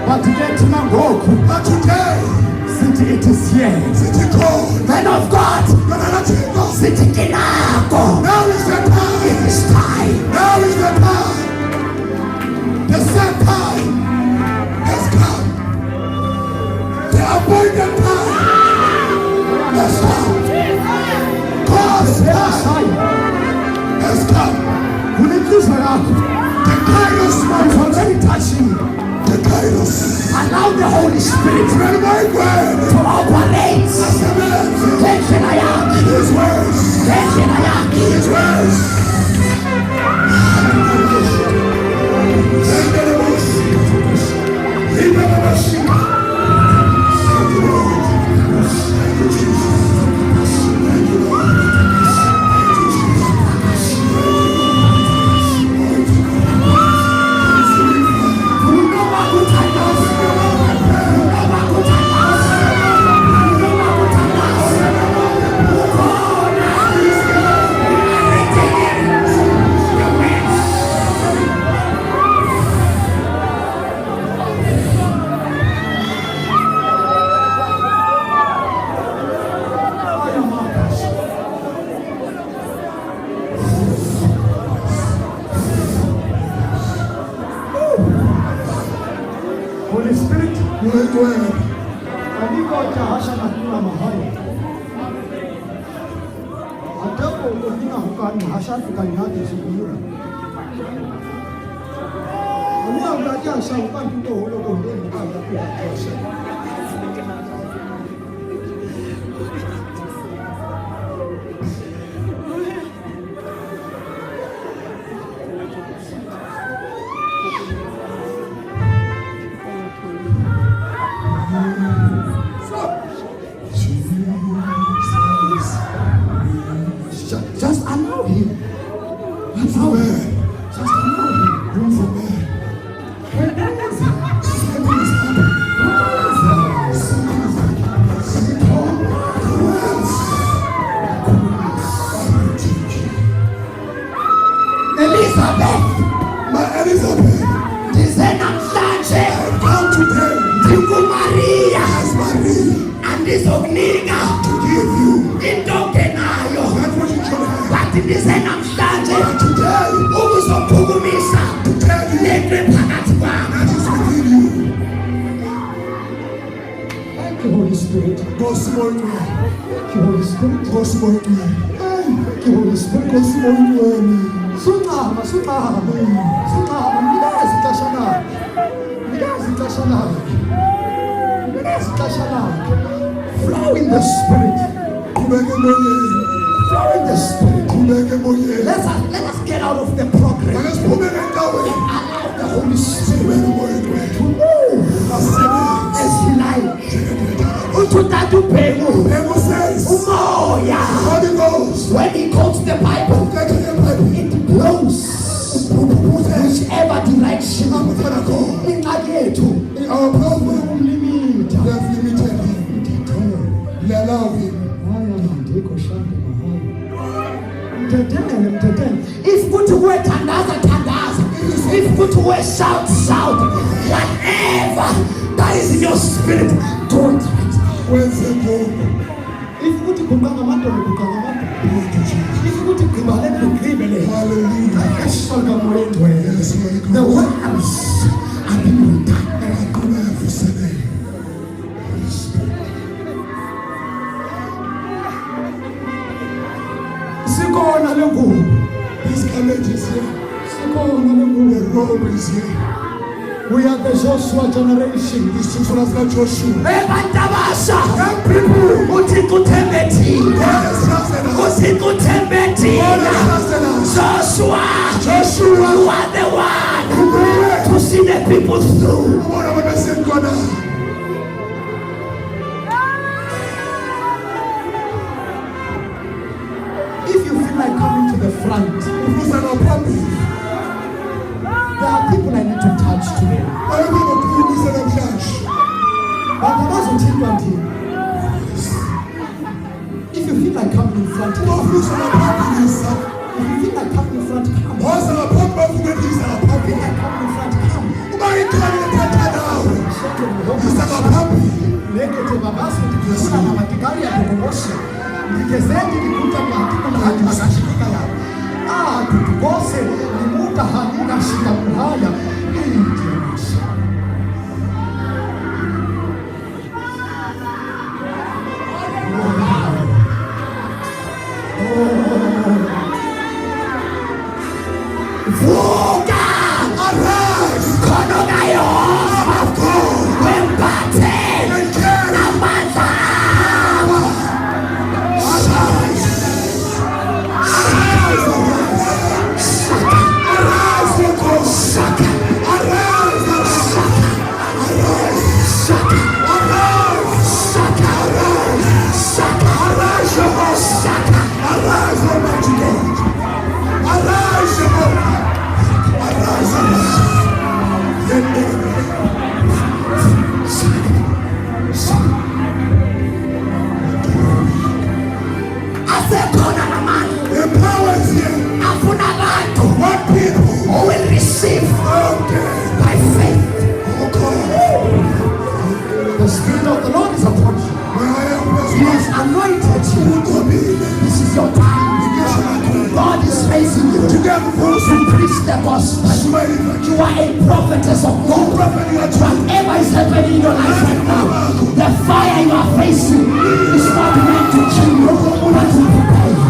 Bathi ke thina ngoku. But today, Sithi it is here. sithi khona. Men of God. Yona lathixo. Sithi kinako. Now is the time. It is time. Now is the time. The set time has come. The appointed time has come. God's time has come. Kunenhliziyo yakho. The Kairos It's moment. already touching you. The Kairos. Allow the Holy Spirit When my word to operate. cements Tendlela yakhe. His words. Tendlela yakhe. His words. Thank you, Lord. Thank you, Lord. Thank you, Jesus. Thank you, Lord. Holy Spirit, Word, word. aliko jahasha na kula mahali. Atapo ukina hukani hasha tukanyati sikuyura. Amua unajia sa ukani tuko holo konde mkaya pia kose. Just allow him. Allow him. Just allow him. Elizabeth. My Elizabeth. Ndize namhlanje. Come today. NguMaria. As Maria. Andizokunika To give you into ongenayo. that what you should have. But ndize namhlanje But today, ukuzophumisa to tell you lento ephakathi kwami. that is within you. Thank you, Holy Spirit. Go small way. Thank you, Holy Spirit. Go small way. Thank you, Holy Spirit. Go small way. Sungama. Ngilazi ixesha lakhe. Flow in the Spirit. Kubeke moyeni. Flow in the Spirit. Kubeke moyeni. Let us get out of the program. Let's put it in that way. Allow the Holy Spirit Kubeke moyeni. to move as he likes. Ututatu Bemu. Bible says, Umoya. Holy Ghost. When he quotes the Bible, Get in the Bible. it blows whichever direction. Ingxaki yethu Our problem, Limita. we have limited him. We allow him. if kuthi kuwethandaza thandaza, if kuthi shout shout, whatever that is in your spirit, do it right now. Where's the goal? If kuti kumbanga madolo kukanga madolo. If kuti kubale kukibele. Hallelujah. Eshoga moyendwe. Yes, Holy The Ghost. ones have been done. And I could have said it. Sikona lengubo. His courage is here. Sikona lengubo. The robe is here. We are the Joshua generation. Isizwe sikaJoshua. Ebantabasha. Young people. Uthi kuthembethile. God has trusted us. Uthi kuthembethile. God has trusted us. Joshua. Joshua. You are the one to see the people through. Ubona bona sengona. If you feel like coming to the front, Ufisa ngaphambili. there are people I need to touch today. Bayeke ukukhulisa namhlanje. But the doesn't tell you until. If you feel like coming in front, Ufisa ngaphambili. if you feel like coming in front, come. Waza ngaphambili bafukedisa If you ngaphambili. feel like coming in front, come. Uba ikhona ethatha nawe. Ufisa ngaphambili. Lekete babasi tukisuna na matikari ya kukomosha. Ndikezeti nikuta ni hakika na haki makashika ya. Tutukose ni muda hamina shida kuhaya. Hii ndiyo maisha. Vuka. Arise. Kono nayo. Wembate. Namanza. Asekona namani. The power is here. Afuna bantu. What people? Who will receive Okay. by faith. Oh God. The Spirit of the Lord is upon you. Where I am He has anointed you. This is your time. God is raising you to preach the gospel. You are a prophetess of God. Whatever is happening in your life right now, the fire you are facing is not meant to kill you, but to prepare you.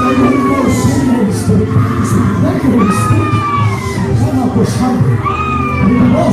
Thank you, Holy Spirit. Thank you, Holy Spirit. Come up with something.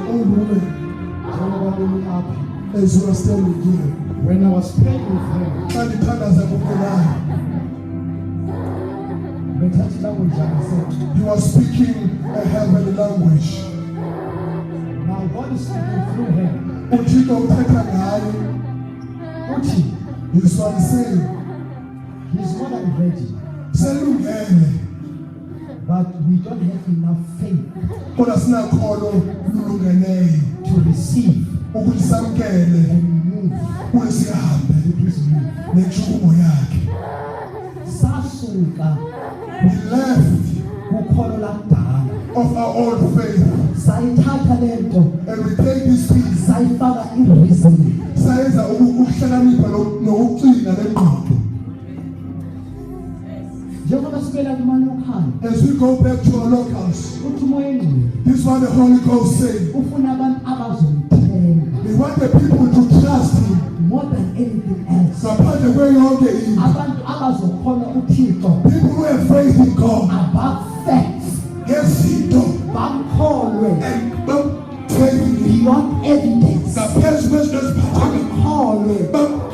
old woman, as you were standing here, when I was praying with her, he was speaking a heavenly language. now God is speaking through her. uthixo uthetha ngaye. Uthi, This one saying, he's more than ready, selungele but we don't have enough faith kodwa sinakhono lulungeleyo to receive ukuthi samkele and move ukuthi sihambe with his move. nentshukumo yakhe. Sasuka We left kukholo lakudala, of our old faith sayithatha lento, and we take this peace sayifaka i-reasoning. sayenza ukuhlakanipha nokucina lengqondo. Njengoba sibela kumanukhana, As we go back to our locals, uthi umoya engcwele this is what the Holy Ghost said. ufuna abantu abazomthenga We want the people to trust him. more than anything else. Ngaphandle kweyonke into. Abantu abazokhona uThixo People who have faith in God. above facts, Ngezinto bamkholwe and faith beyond evidence, ngaphezu kwezinto eziphathekayo. bamkholwe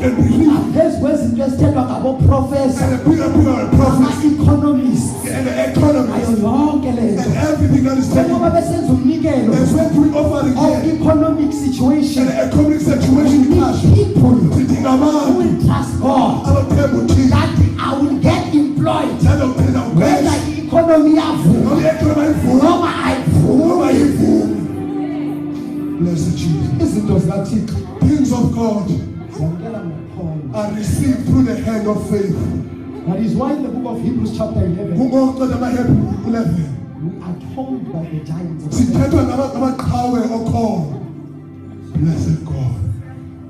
And believe ngaphezu kwezinto ezithethwa ngaboprofesa, and the bigger prophets ama-economists, and the economy ayo yonke le and nto. everything that is taken. Njengoba besenza umnikelo As when we offer of again economic situation, and the economic situation in cash. people who Tidinga abantu will trust God abathemba uThixo. that I will get employed Sadokuthenga whether uqesha. i-economy yavuma Noma i-economy ayivumi. noma Noma ayivumi. ayivumi. Blessed Jesus. Izinto zikaThixo Things of God zamkela ngokholwa. are received through the hand of faith. That is why in the book of Hebrews chapter 11, Kungokuqeda amaHebrew 11. we are told by the giants of faith. Sithethwa ngabaqhawe okhona. Blessed God.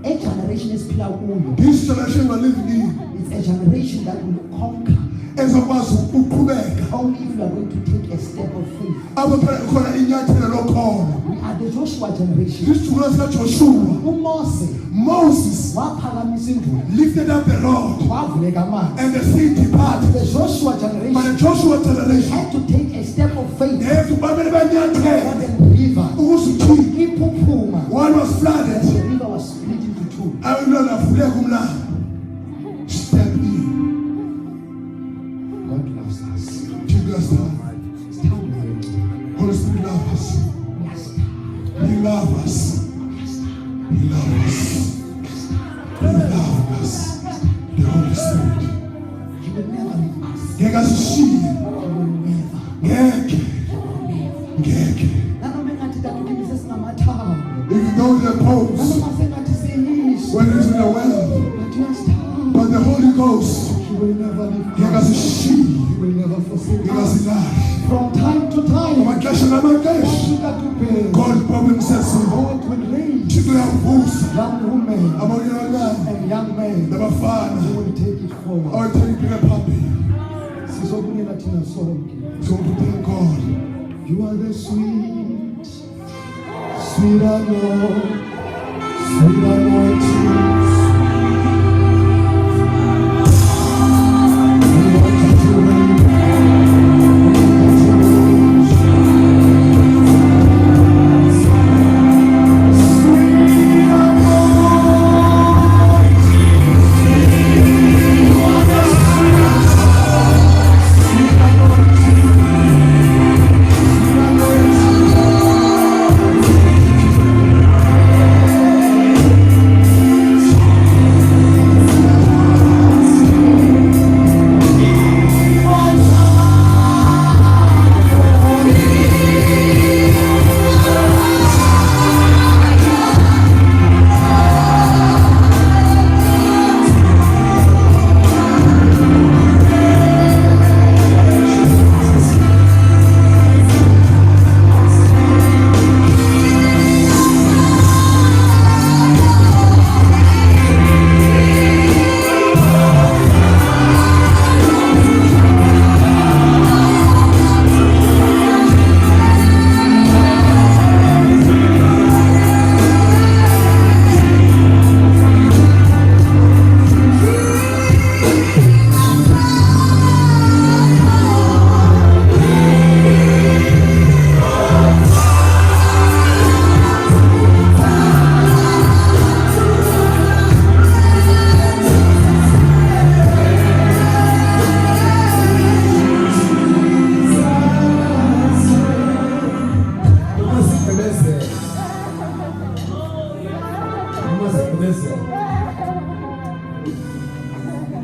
A generation esiphila kuyo, This generation we are living in it's a generation that will conquer ezokwazi ukuqhubeka. only if you are going to take a step of faith. Abaphela khona inyathelo lokhona. We are the Joshua generation. Isizukulwane sikaJoshua. uMose Moses waphakamisa imvula, lifted up the rod kwavuleka amanzi. and the sea departed. The Joshua But the generation Joshua generation had to take a step of faith. ngeke bamele More banyathele than river, ukuze uthini. iphuphuma, One was flooded. the river was split into two. Abantwana avuleka umlambo. Step in. God loves us. Jesus, It's time to wait. Holy Spirit loves us. Yes. He loves us. He loves us. He loves us. The Holy Spirit. He will never leave us. Ngeke asishiye. He will never. Ngeke. Ngeke. Nanoma engathi tatukini sesinamathambo, Even though the popes, nanoma sengathi siyiswa, when it's in the world, but yes, but the Holy Ghost, He will never leave ngeke us. asishiye. He will never forsake Ngeke us. asilahle. From time to time, Amaxesha namaxesha. Africa to pay, God problem sesimo. God will raise Thixo uyavusa. young women Abonakala and young men nabafana. who will take it forward. Awuthengile phambili. Sizobuyela thina sonke. So to thank God. You are the sweet, sweet anointing, sweet anointing.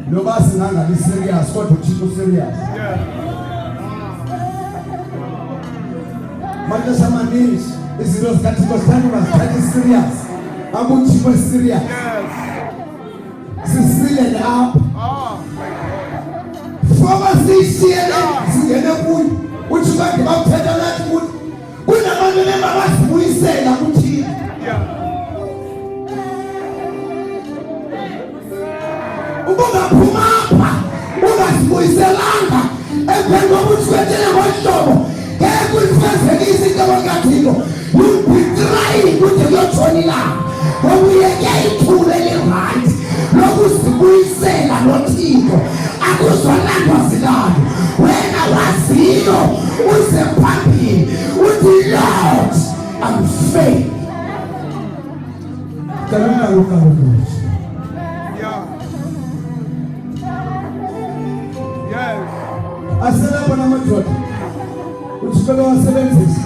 Nobody is serious. What to teach you serious? But someone needs is those categories that is serious. I want you to be serious. Sicilian up. For 6 years, which you got about that wood. We never remember what we said. I want you. Pumapa, Moiselanga, and when we were sweating about show, every first is in the Wagatino. You'll be trying with your Tonila. When we are getting too many right, Locus Moisel and Lotino, I was on land was done. When I was here, with the puppy, with the Lord and faith. Asala bana madoda uthibeka wasebenzisa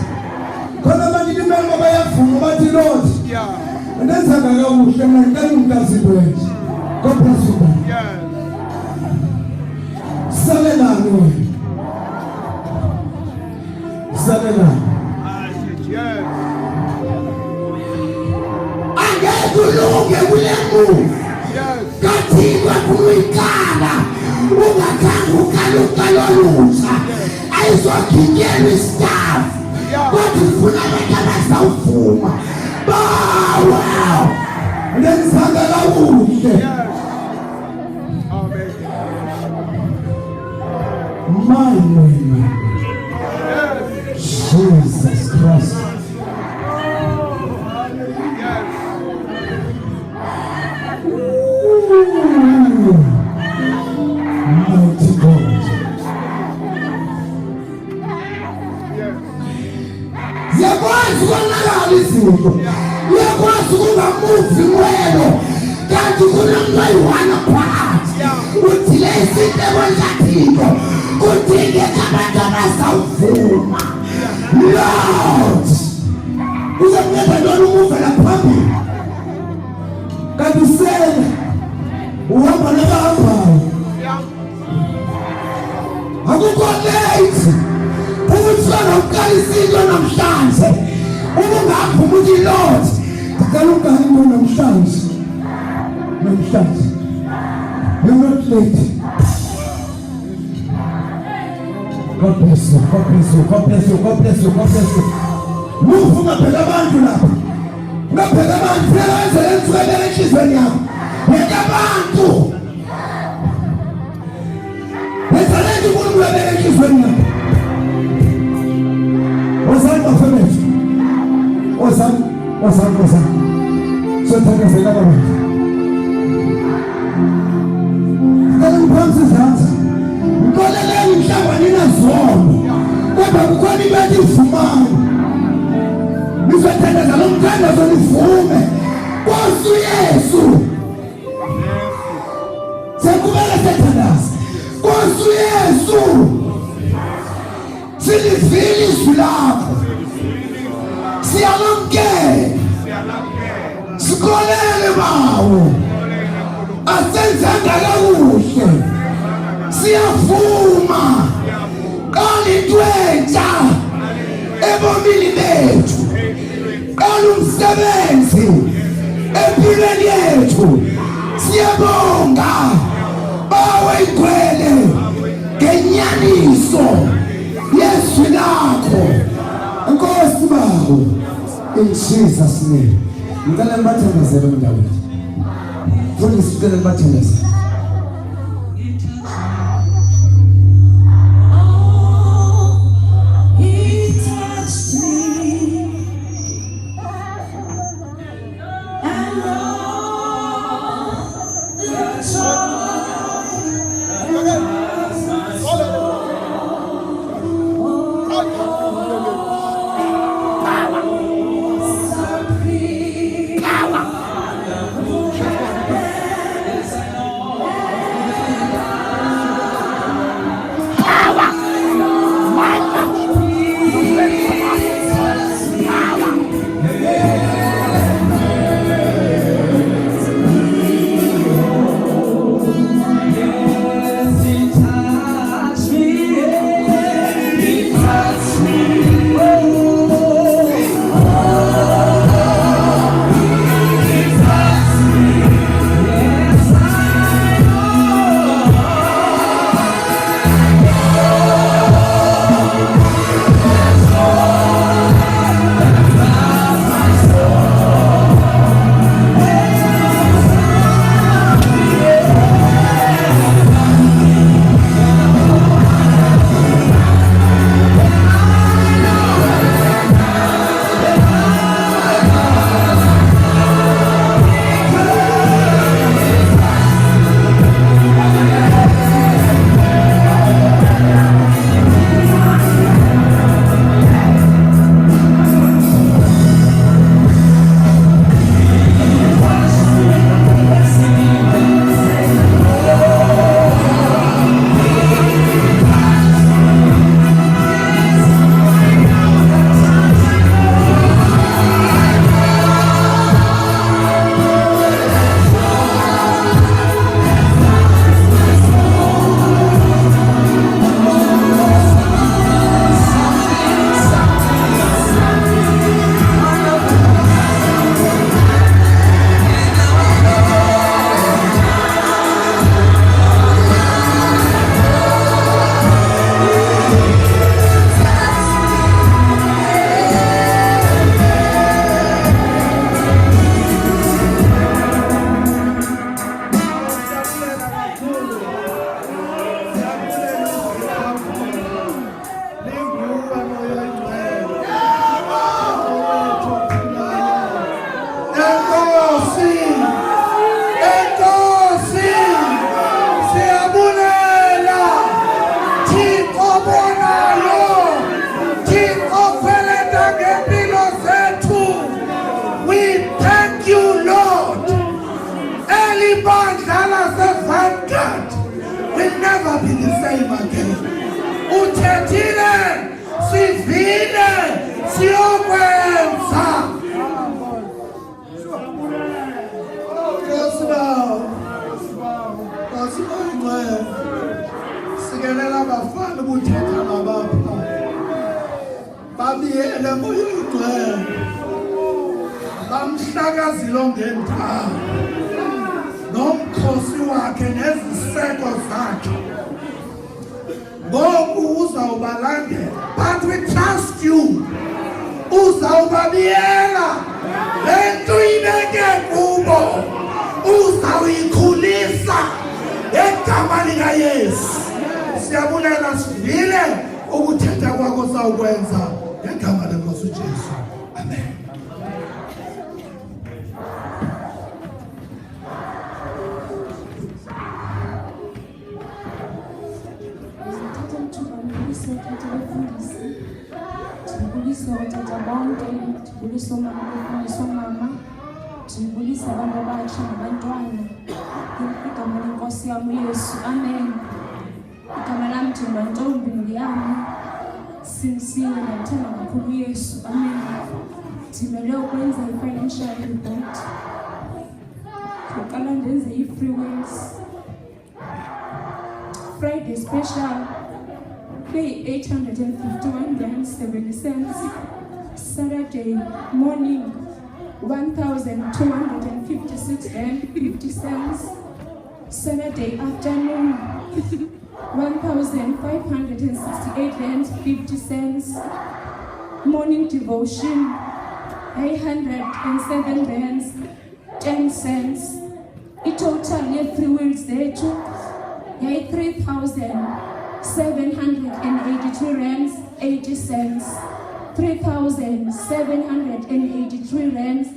khona manje imelo bayafuna bathi Lord ndenza kakuhle mina ngicela ungikazipho nje God bless you salelani wena salelani angeke kule move kathi kwakuikala ungakangukalukalolusha ayizokhinyelwa staff kodwa ufuna abantu abazawuvuma bawa lenzanga kakuhle my Jesus Christ mighty God. Yakwazi ukonakala izinto. Yakwazi ukungamuvi mwelo. Kanti kunomntwana phakathi. Uthi lezi zinto ekonzathiko. Kudingeka abantu abazawuvuma. Lord. Uzamnceda lona umuvela phambili. Kanti usele. Uhamba nabahambayo. Akukho late ukuthona ukukalisizwa namhlanje ubungaphuma uthi Lord ngicela ungani namhlanje you're not late. God bless you, God bless you, God bless you, God bless you, God bless you. Move ungaphela abantu lapha ungaphela abantu phela wenze lensuku enhlizweni yakho yeka abantu Ezalendo kulo lebele kizweni lapha. Ozani bafethu. Ozani. Sothakazela baba. Kaliphansi izandla. Ngoleleni mhlaba nina zono. Kodwa kukhona ibeti ivumayo. Nizothandazela lo mthandazo nivume. Nkosi Yesu. Sekubele sethandaza. Nkosi Yesu silivile izwi lakho siyamkela sikolele bawo asenzanga kakuhle siyavuma qalitwenza ebomini bethu qalumsebenzi empilweni yethu siyabonga bawe igcwele ngenyaniso Yesu lakho Nkosi bawo in Jesus name ngicela nibathandazele mntakwethu futhi sicela nibathandazele never be the same again. Uthethile, sivile, siyokwenza. Sikelela abafana ubuthetha nabapha. Babiyele moyigcwele. Bamhlakazile ongendawo. Nomkhosi wakhe neziseko zakhe. Ngoku uzawubalandela. But we trust you. Uzawubabiyela. Lento ibeke kubo. Uzawuyikhulisa. Egama likaYesu. Siyabulela sivile ukuthetha kwakho sawukwenza ngegama lenkosi uJesu. Amen. Ndibulisa otata bonke, ndibulisa omama befundisa omama, ndibulisa abantu abatsha nabantwana. Igama lenkosi yam uYesu. Amen. Igama lam ndinguNtombi Ndiyami. Simsiwe ndimthanda kakhulu uYesu. Amen. Ndimele ukwenza i-financial report. Ndiqala ndenze i-free wills. Friday special pay 851 rand 70 cents. Saturday morning 1,256 rand 50 cents. Saturday afternoon 1,568 rand 50 cents. Morning devotion 807 rand 10 cents. Total free wills there too. 3,783 rands 80 cents. 3,783 rands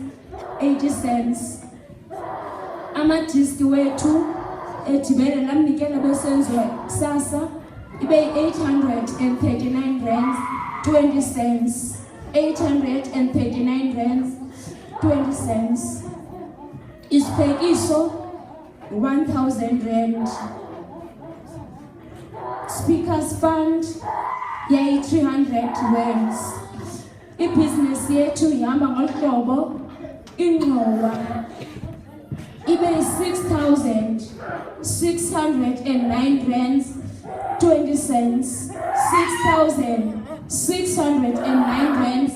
80 cents. Amadiski wethu edibene lamnikela besenziwa kusasa ibe 839 rands 20 cents. 839 rands 20 cents. Isiphekiso 1,000 rand. Speakers fund 300 rands. Business yethu ihamba ngohlobo ingqowa ibe 6,609 rands 20 cents. 6,609 rands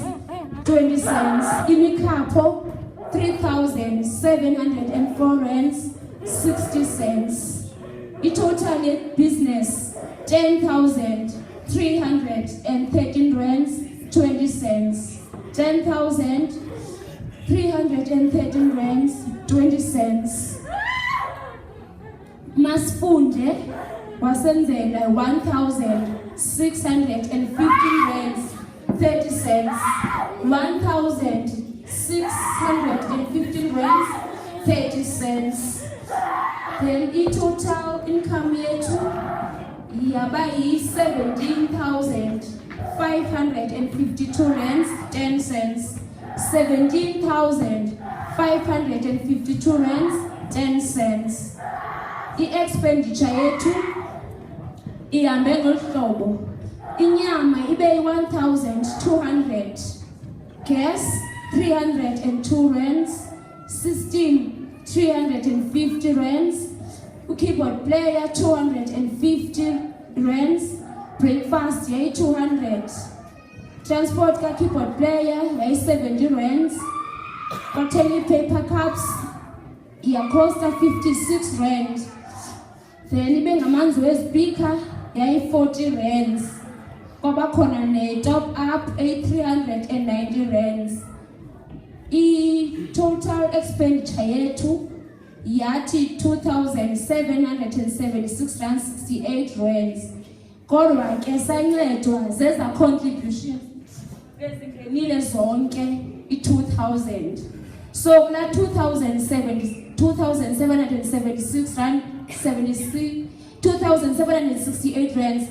20 cents. Imikhapo 3,704 rands 60 cents. Total business 10,313 rands 20 cents. 10,313 rands 20 cents. Masfunde wasenzela 1,615 rands 30 cents. 1,615 rands 30 cents. Then total income yetu yaba 17,552 rands 10 cents. 17,552 rands 10 cents. Expenditure yetu ihambe ngohlobo. Inyama ibe 1,200. Gas 302 rands. 350 rands. Keyboard player 250 rands. Breakfast 200. Transport ka keyboard player 70 rands. Hotel paper cups costa 56 rand. Then ibe ngamanzi wespeaker 40 rands. Kwaba khona ne top up 390 rands. Total expenditure yetu yathi 2,776 rand 68 rands. Kodwa ke sancedwa zeza contributions bezingenile zonke 2,000. So kuna 2,776 rand 76 2,768 rands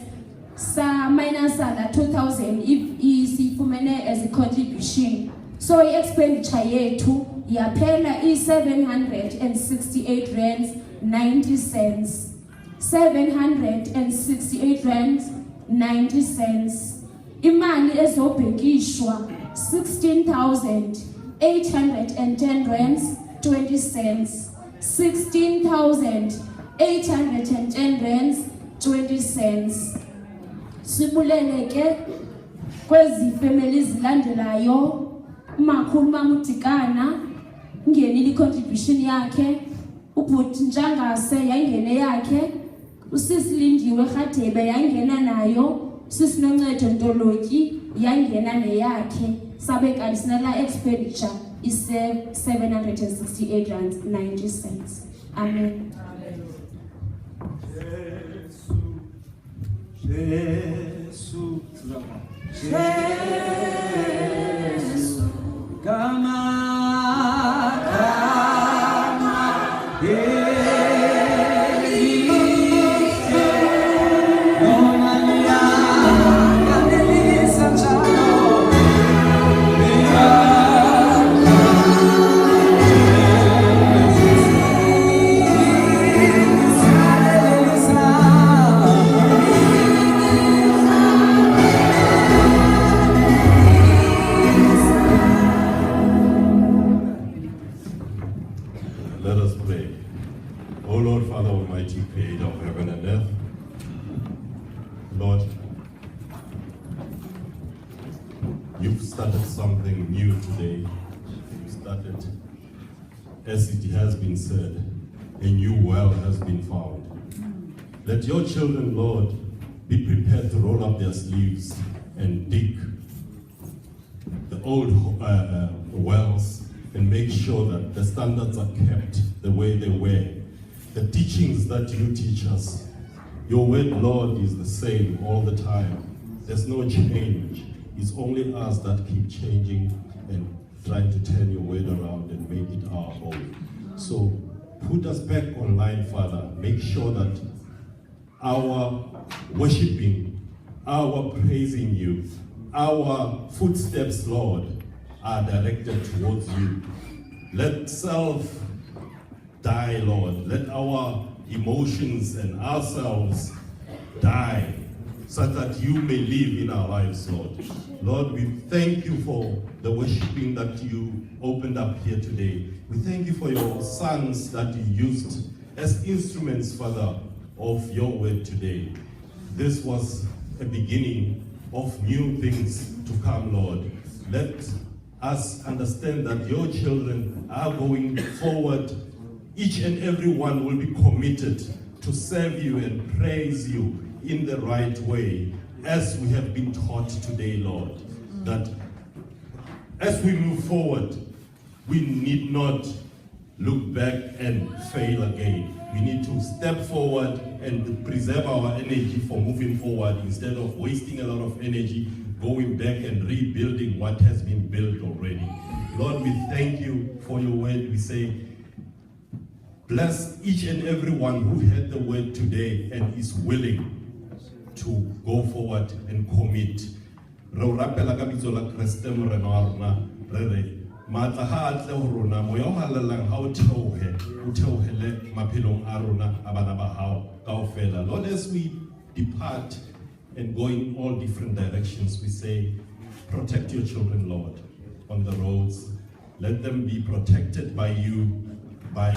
sa minus la 2,000 if isifumene as a contribution. So expenditure yetu yaphela 768 rands 90 cents. 768 rand 90 cents. Imali ezobhekishwa 16,810 rands 20 cents. 16,810 rands 20 cents. Sibulele ke kwezi families zilandelayo. Umakhulu mamutikana ngenile contribution yakhe, ubhuti Njangase yayingene yakhe, usisi Lindiwe Khatebe yayingena nayo, usisi Noncedo Ntolotyi yayingena neyakhe. Sabeka additional expenditure is 768 rand 90 cents. Amen. Jesus, Jesus, Kama, Let us pray. O Lord, Father Almighty, creator of heaven and earth, Lord, you've started something new today. You started, as it has been said, a new well has been found. Let your children, Lord, be prepared to roll up their sleeves and dig the old wells and make sure that the standards are kept the way they were. The teachings that you teach us, your word, Lord, is the same all the time. There's no change. It's only us that keep changing and trying to turn your word around and make it our own. So put us back online, Father. Make sure that our worshiping, our praising you, our footsteps, Lord, are directed towards you. Let self die, Lord. Let our emotions and ourselves die so that you may live in our lives, Lord. Lord, we thank you for the worshiping that you opened up here today. We thank you for your sons that you used as instruments, Father, of your word today. This was a beginning of new things to come, Lord. Let us understand that your children are going forward. Each and every one will be committed to serve you and praise you in the right way, as we have been taught today, Lord. That as we move forward, we need not look back and fail again. We need to step forward and preserve our energy for moving forward instead of wasting a lot of energy going back and rebuilding what has been built already. Lord, we thank you for your word. We say, bless each and every one who heard the word today and is willing to go forward and commit. Matla ha atle ho rona moya o halalang ha o theohele maphelong a rona a bana ba hao kaofela. Lord, as we depart and go in all different directions, we say, protect your children, Lord, on the roads. Let them be protected by you, by